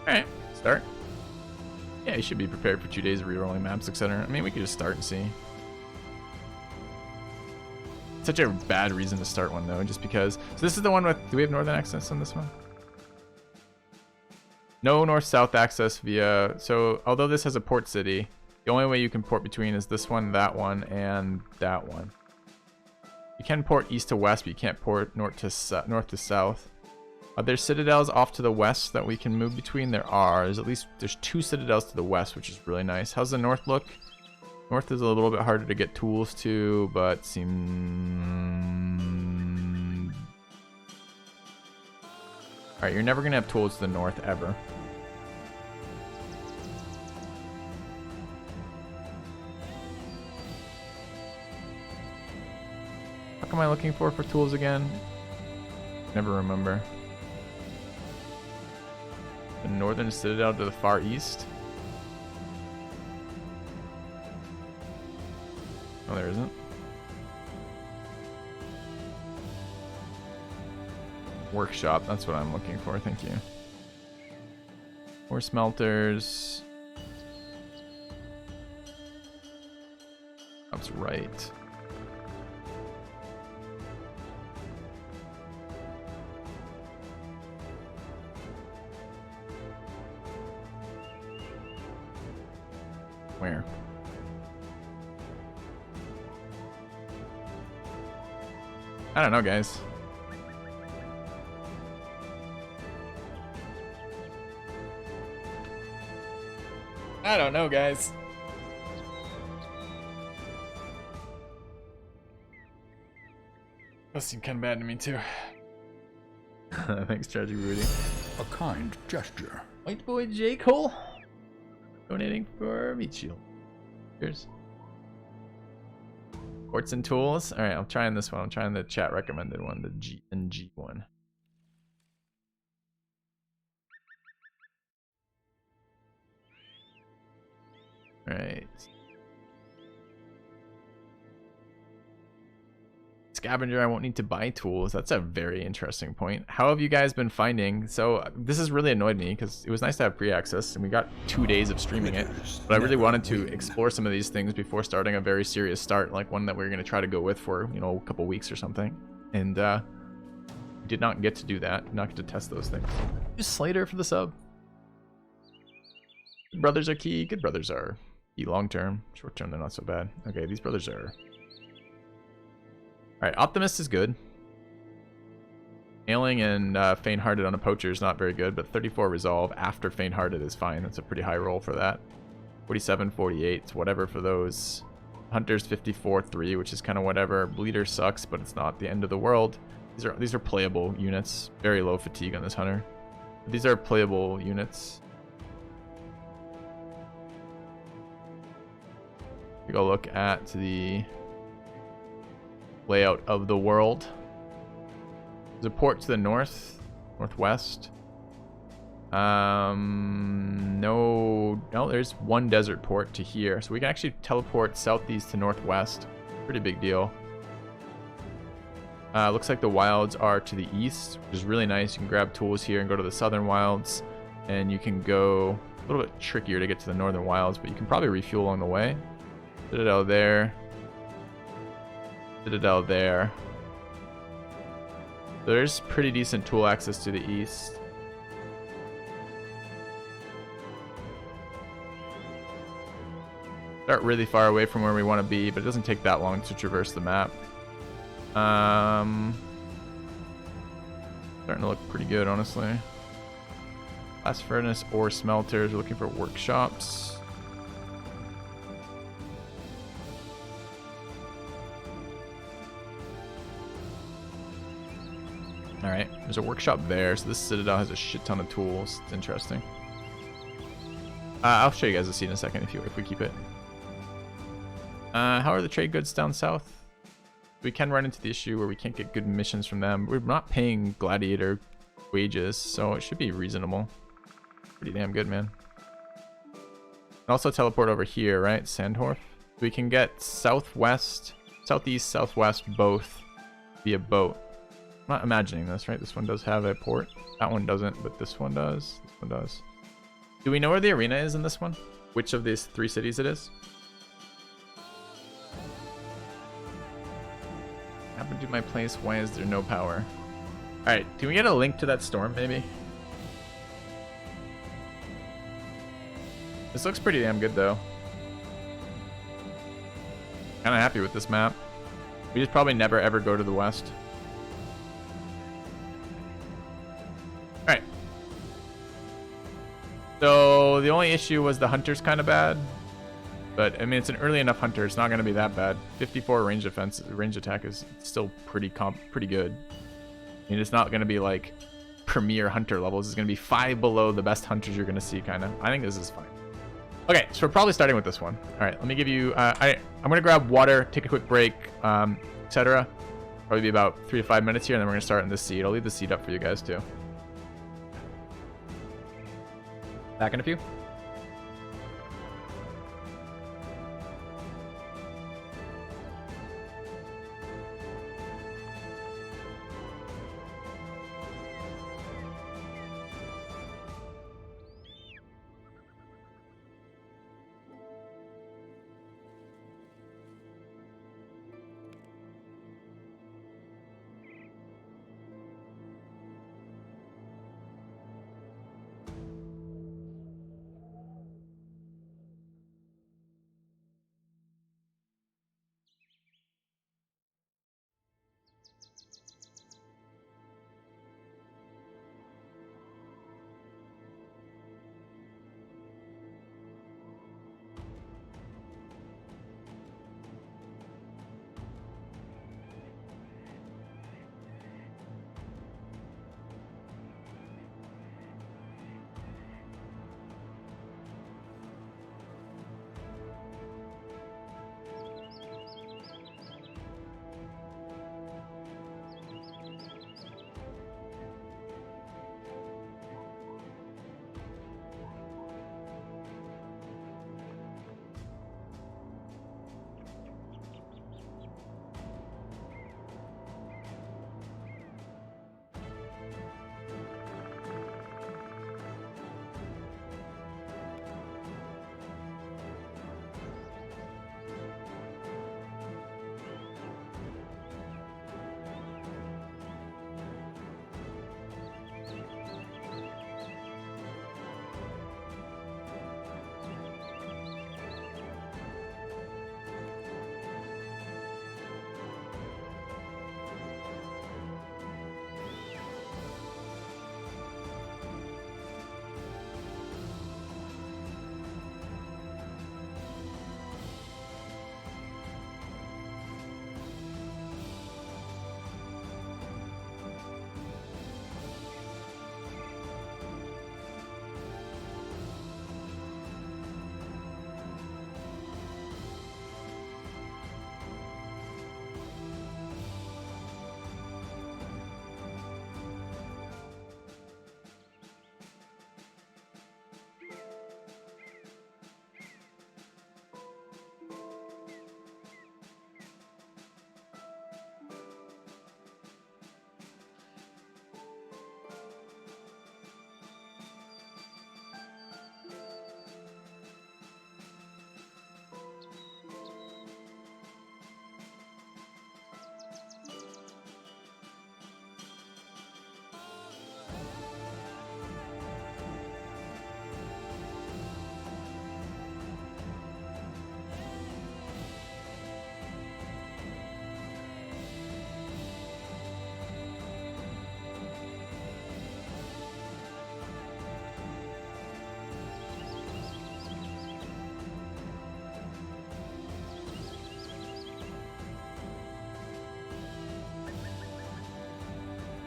Alright. Start. Yeah, you should be prepared for 2 days of rerolling maps, etc. I mean, we could just start and see. Such a bad reason to start one, though, just because... So this is the one with... Do we have northern access on this one? No north-south access via... So, although this has a port city, the only way you can port between is this one, and that one. You can port east to west, but you can't port north to south. There's citadels off to the west that we can move between. There's 2 citadels to the west, which is really nice. How's the north look? North is a little bit harder to get tools to, but seem... Alright, you're never gonna have tools to the north, ever. What am I looking for tools again? Never remember. The northern citadel to the far east? Oh, there isn't. Workshop, that's what I'm looking for, thank you. More smelters. That's right. Where? I don't know, guys. I don't know, guys. That seemed kind of bad to me, too. Thanks, Tragic Rudy. A kind gesture. White boy J. Cole donating for meat shield. Cheers. Ports and tools. All right, I'm trying this one. I'm trying the chat recommended one, the G and G one. All right. Scavenger, I won't need to buy tools. That's a very interesting point. How have you guys been finding? So this has really annoyed me because it was nice to have pre-access and we got 2 days of streaming it. But I really wanted to explore some of these things before starting a very serious start, like one that we were going to try to go with for, you know, a couple weeks or something. And we did not get to do that. Did not get to test those things. Just Slater for the sub. Good brothers are key. Good brothers are key long term. Short term, they're not so bad. Okay, these brothers are... Alright, Optimist is good. Ailing and Faint-Hearted on a Poacher is not very good, but 34 Resolve after Faint-Hearted is fine. That's a pretty high roll for that. 47, 48, whatever for those. Hunter's 54-3, which is kind of whatever. Bleeder sucks, but it's not the end of the world. These are playable units. Very low fatigue on this Hunter. These are playable units. We go look at the layout of the world. There's a port to the northwest. No, there's one desert port to here, so we can actually teleport southeast to northwest. Pretty big deal. Looks like the wilds are to the east, which is really nice. You can grab tools here and go to the southern wilds, and you can go a little bit trickier to get to the northern wilds, but you can probably refuel along the way. Citadel there. Citadel there. There's pretty decent tool access to the east. Start really far away from where we want to be, but it doesn't take that long to traverse the map. Starting to look pretty good, honestly. Blast furnace or smelters. We're looking for workshops. Alright, there's a workshop there, so this citadel has a shit ton of tools. It's interesting. I'll show you guys the scene in a second if we keep it. How are the trade goods down south? We can run into the issue where we can't get good missions from them. We're not paying gladiator wages, so it should be reasonable. Pretty damn good, man. Also teleport over here, right? Sandhorf. We can get southwest, southeast, southwest, both via boat. I'm not imagining this, right? This one does have a port. That one doesn't, but this one does. This one does. Do we know where the arena is in this one? which of these 3 cities it is. What happened to my place? Why is there no power? Alright, can we get a link to that storm, maybe? This looks pretty damn good, though. Kind of happy with this map. We just probably never ever go to the west. Alright. So, the only issue was the hunter's kind of bad. But, I mean, it's an early enough hunter. It's not going to be that bad. 54 range attack is still pretty good. I mean, it's not going to be like premier hunter levels. It's going to be 5 below the best hunters you're going to see, kind of. I think this is fine. Okay, so we're probably starting with this one. All right, let me give you... I'm going to grab water, take a quick break, etc. Probably be about 3 to 5 minutes here, and then we're going to start in this seed. I'll leave the seed up for you guys, too. Back in a few.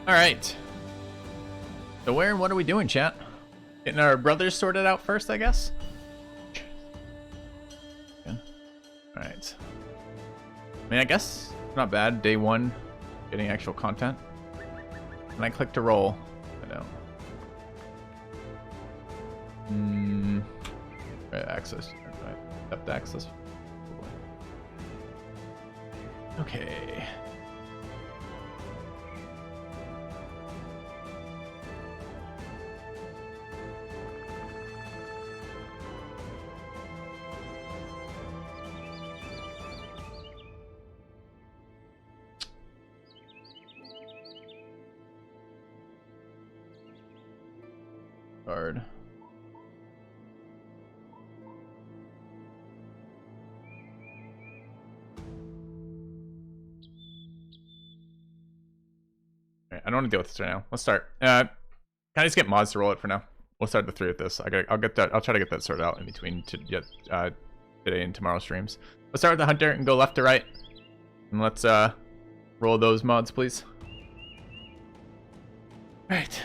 All right. So where and what are we doing, chat? Getting our brothers sorted out first, I guess? All right. I mean, I guess not bad. Day 1, getting actual content. And I click to roll. I don't. Right, access. Right. Accept access. Okay. card. I don't want to deal with this right now. Let's start. Can I just get mods to roll it for now? We'll start the 3 with this. I'll get that. I'll try to get that sorted out in between today and tomorrow's streams. Let's start with the hunter and go left to right, and let's roll those mods, please. All right.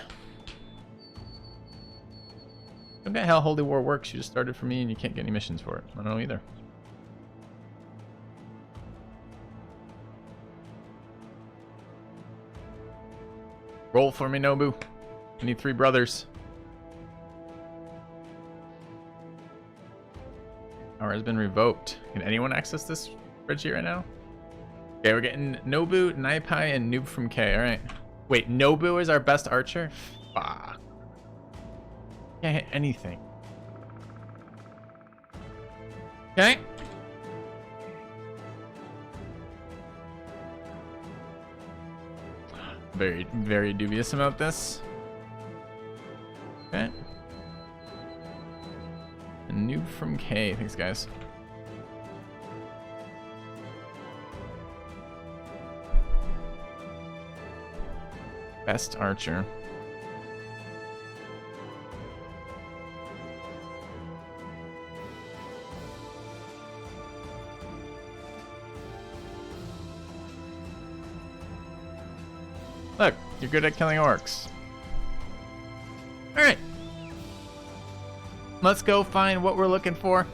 Don't get how Holy War works. You just started for me, and you can't get any missions for it. I don't know either. Roll for me, Nobu. I need 3 brothers. Power has been revoked. Can anyone access this spreadsheet right now? Okay, we're getting Nobu, Naipai, and Noob from K. All right. Wait, Nobu is our best archer? Fuck. Can't hit anything. Okay. Very, very dubious about this. Okay. A noob from K. Thanks, guys. Best archer. Look, you're good at killing orcs. Alright. Let's go find what we're looking for.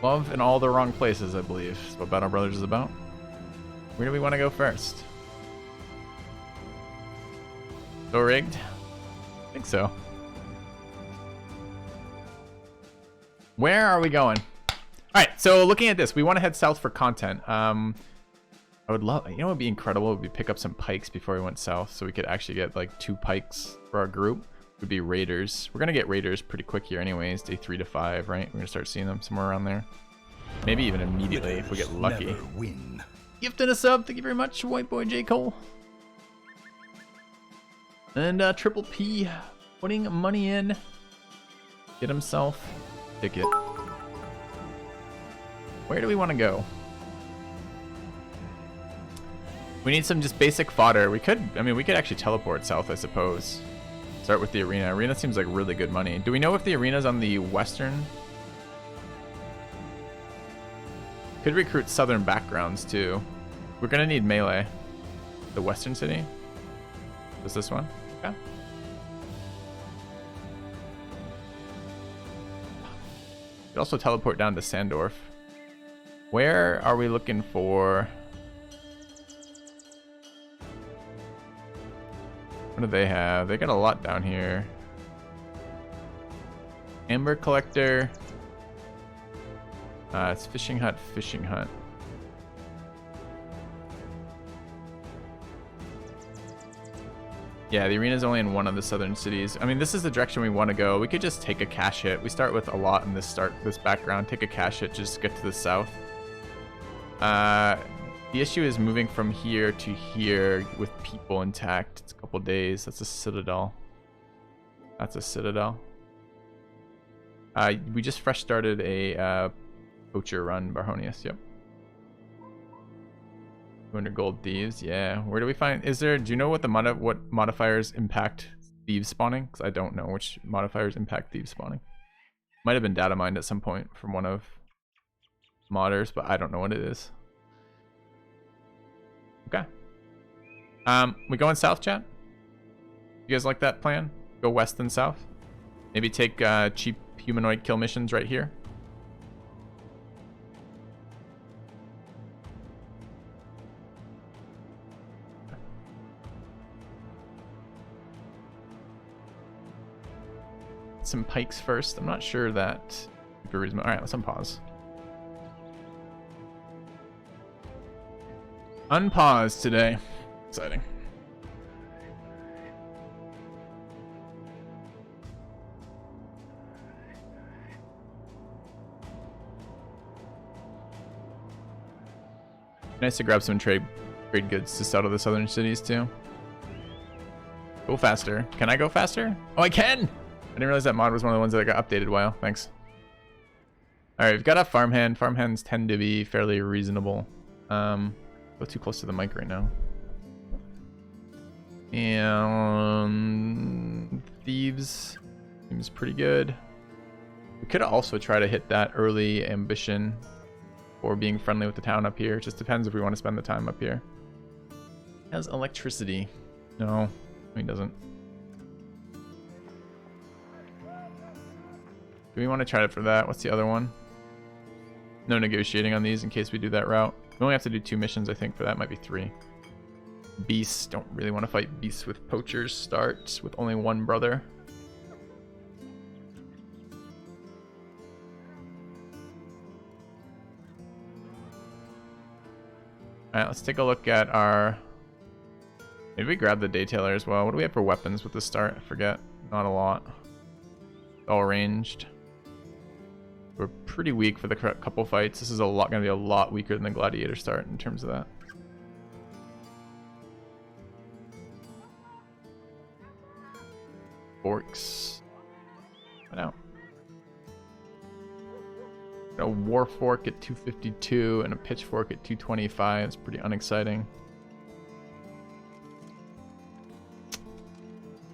Love in all the wrong places, I believe. That's what Battle Brothers is about. Where do we want to go first? So rigged? I think so. Where are we going? Alright, so looking at this, we want to head south for content. I would love, you know what would be incredible? Would be pick up some pikes before we went south, so we could actually get like 2 pikes for our group. Would be raiders. We're gonna get raiders pretty quick here anyways, day 3 to 5, right? We're gonna start seeing them somewhere around there. Maybe even immediately if we get lucky. Win. Gifted a sub, thank you very much, White Boy J. Cole. And Triple P putting money in. Get himself a ticket. Where do we want to go? We need some just basic fodder. We could actually teleport south, I suppose. Start with the arena. Arena seems like really good money. Do we know if the arena's on the western? Could recruit southern backgrounds too. We're gonna need melee. The western city? Is this one? Okay. Could also teleport down to Sandorf. Where are we looking for? What do they have? They got a lot down here. Amber collector. It's fishing hut, fishing hut. Yeah, the arena's only in one of the southern cities. I mean, this is the direction we want to go. We could just take a cash hit. We start with a lot in this background. Take a cash hit, just get to the south. The issue is moving from here to here with people intact. It's a couple days. That's a citadel. That's a citadel. We just fresh started a poacher run, Barhonius. Yep. 200 gold thieves. Yeah. Where do we find? Is there? Do you know what what modifiers impact thieves spawning? Because I don't know which modifiers impact thieves spawning. Might have been data mined at some point from one of modders, but I don't know what it is. Okay. We going south, chat? You guys like that plan? Go west and south? Maybe take cheap humanoid kill missions right here? Some pikes first. I'm not sure that... Alright, let's unpause. Unpause today. Exciting. Nice to grab some trade goods to settle the southern cities too. Go faster. Can I go faster? Oh, I can! I didn't realize that mod was one of the ones that got updated. Wow, thanks. Alright, we've got a farmhand. Farmhands tend to be fairly reasonable. Go too close to the mic right now. And thieves seems pretty good. We could also try to hit that early ambition for being friendly with the town up here. It just depends if we want to spend the time up here. Has electricity. No, he doesn't. Do we want to try it for that? What's the other one? No negotiating on these in case we do that route. We only have to do 2 missions, I think, for that. Might be 3. Beasts. Don't really want to fight beasts with poachers. Start with only 1 brother. Alright, let's take a look at our... Maybe we grab the Daytailer as well. What do we have for weapons with the start? I forget. Not a lot. All ranged. We're pretty weak for the couple fights. This is going to be a lot weaker than the Gladiator start in terms of that. Forks. What out? A war fork at 252 and a pitchfork at 225. It's pretty unexciting.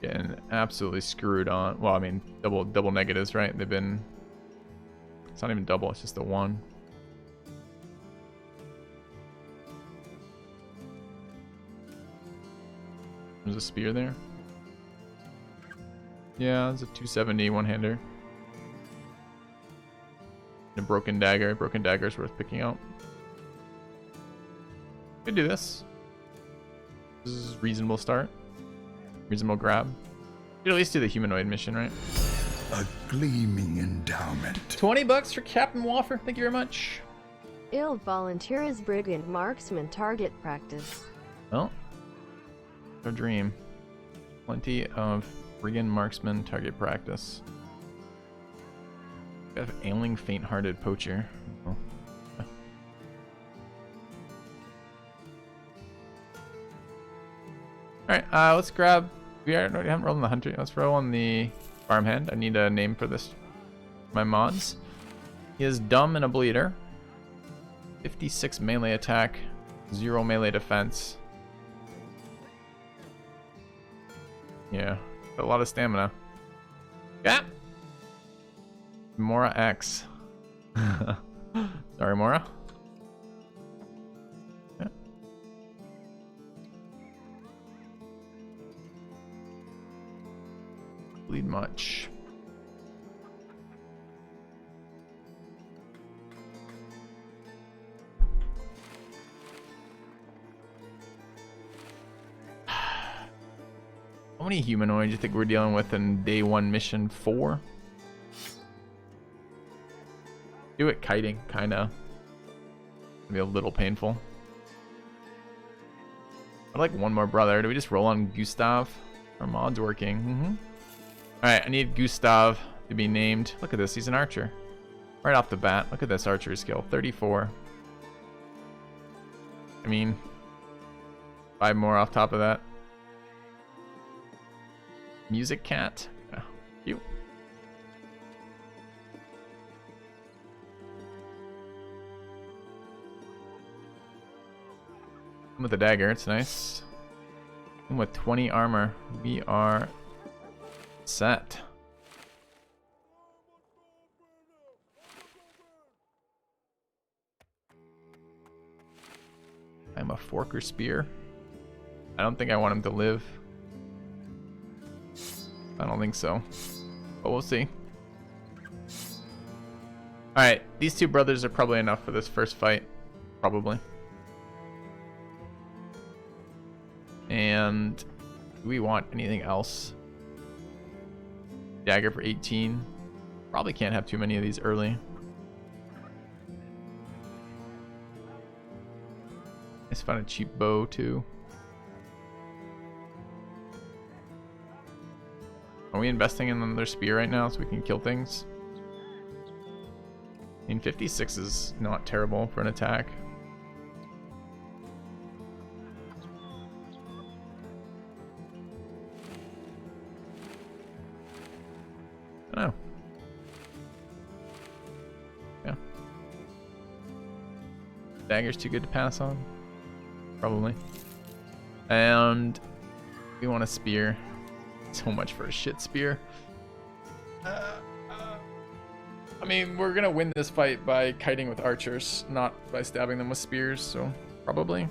Getting absolutely screwed on. Well, I mean, double negatives, right? They've been. It's not even double. It's just the 1. There's a spear there. Yeah, there's a 270 one-hander. A broken dagger. Broken dagger is worth picking out. Could do this. This is a reasonable start. Reasonable grab. Could at least do the humanoid mission, right? A gleaming endowment. $20 for Captain Waffer. Thank you very much. Ill volunteer as brigand marksman target practice. Well, our dream. Plenty of brigand marksman target practice. We have ailing, faint-hearted poacher. Oh. Alright, let's grab... We haven't rolled on the hunter. Let's roll on the farmhand. I need a name for this. My mods. He is dumb and a bleeder. 56 melee attack. 0 melee defense. Yeah. A lot of stamina. Yeah. Mora X. Sorry, Mora. Yeah. Bleed much. How many humanoids do you think we're dealing with in day 1 mission 4? Do it kiting, kinda. Be a little painful. I'd like 1 more brother. Do we just roll on Gustav? Our mod's working. Alright, I need Gustav to be named. Look at this, he's an archer. Right off the bat, look at this archery skill. 34. I mean, 5 more off top of that. Music cat. Oh, cute. With a dagger, it's nice. And with 20 armor, we are set. I'm a fork or spear. I don't think I want him to live. I don't think so. But we'll see. Alright, these 2 brothers are probably enough for this first fight. Probably. And do we want anything else? Dagger for 18. Probably can't have too many of these early. Let's find a cheap bow too. Are we investing in another spear right now so we can kill things? I mean, 56 is not terrible for an attack. I don't know. Yeah. Dagger's too good to pass on. Probably. And we want a spear. So much for a shit spear. I mean, we're gonna win this fight by kiting with archers, not by stabbing them with spears, so probably.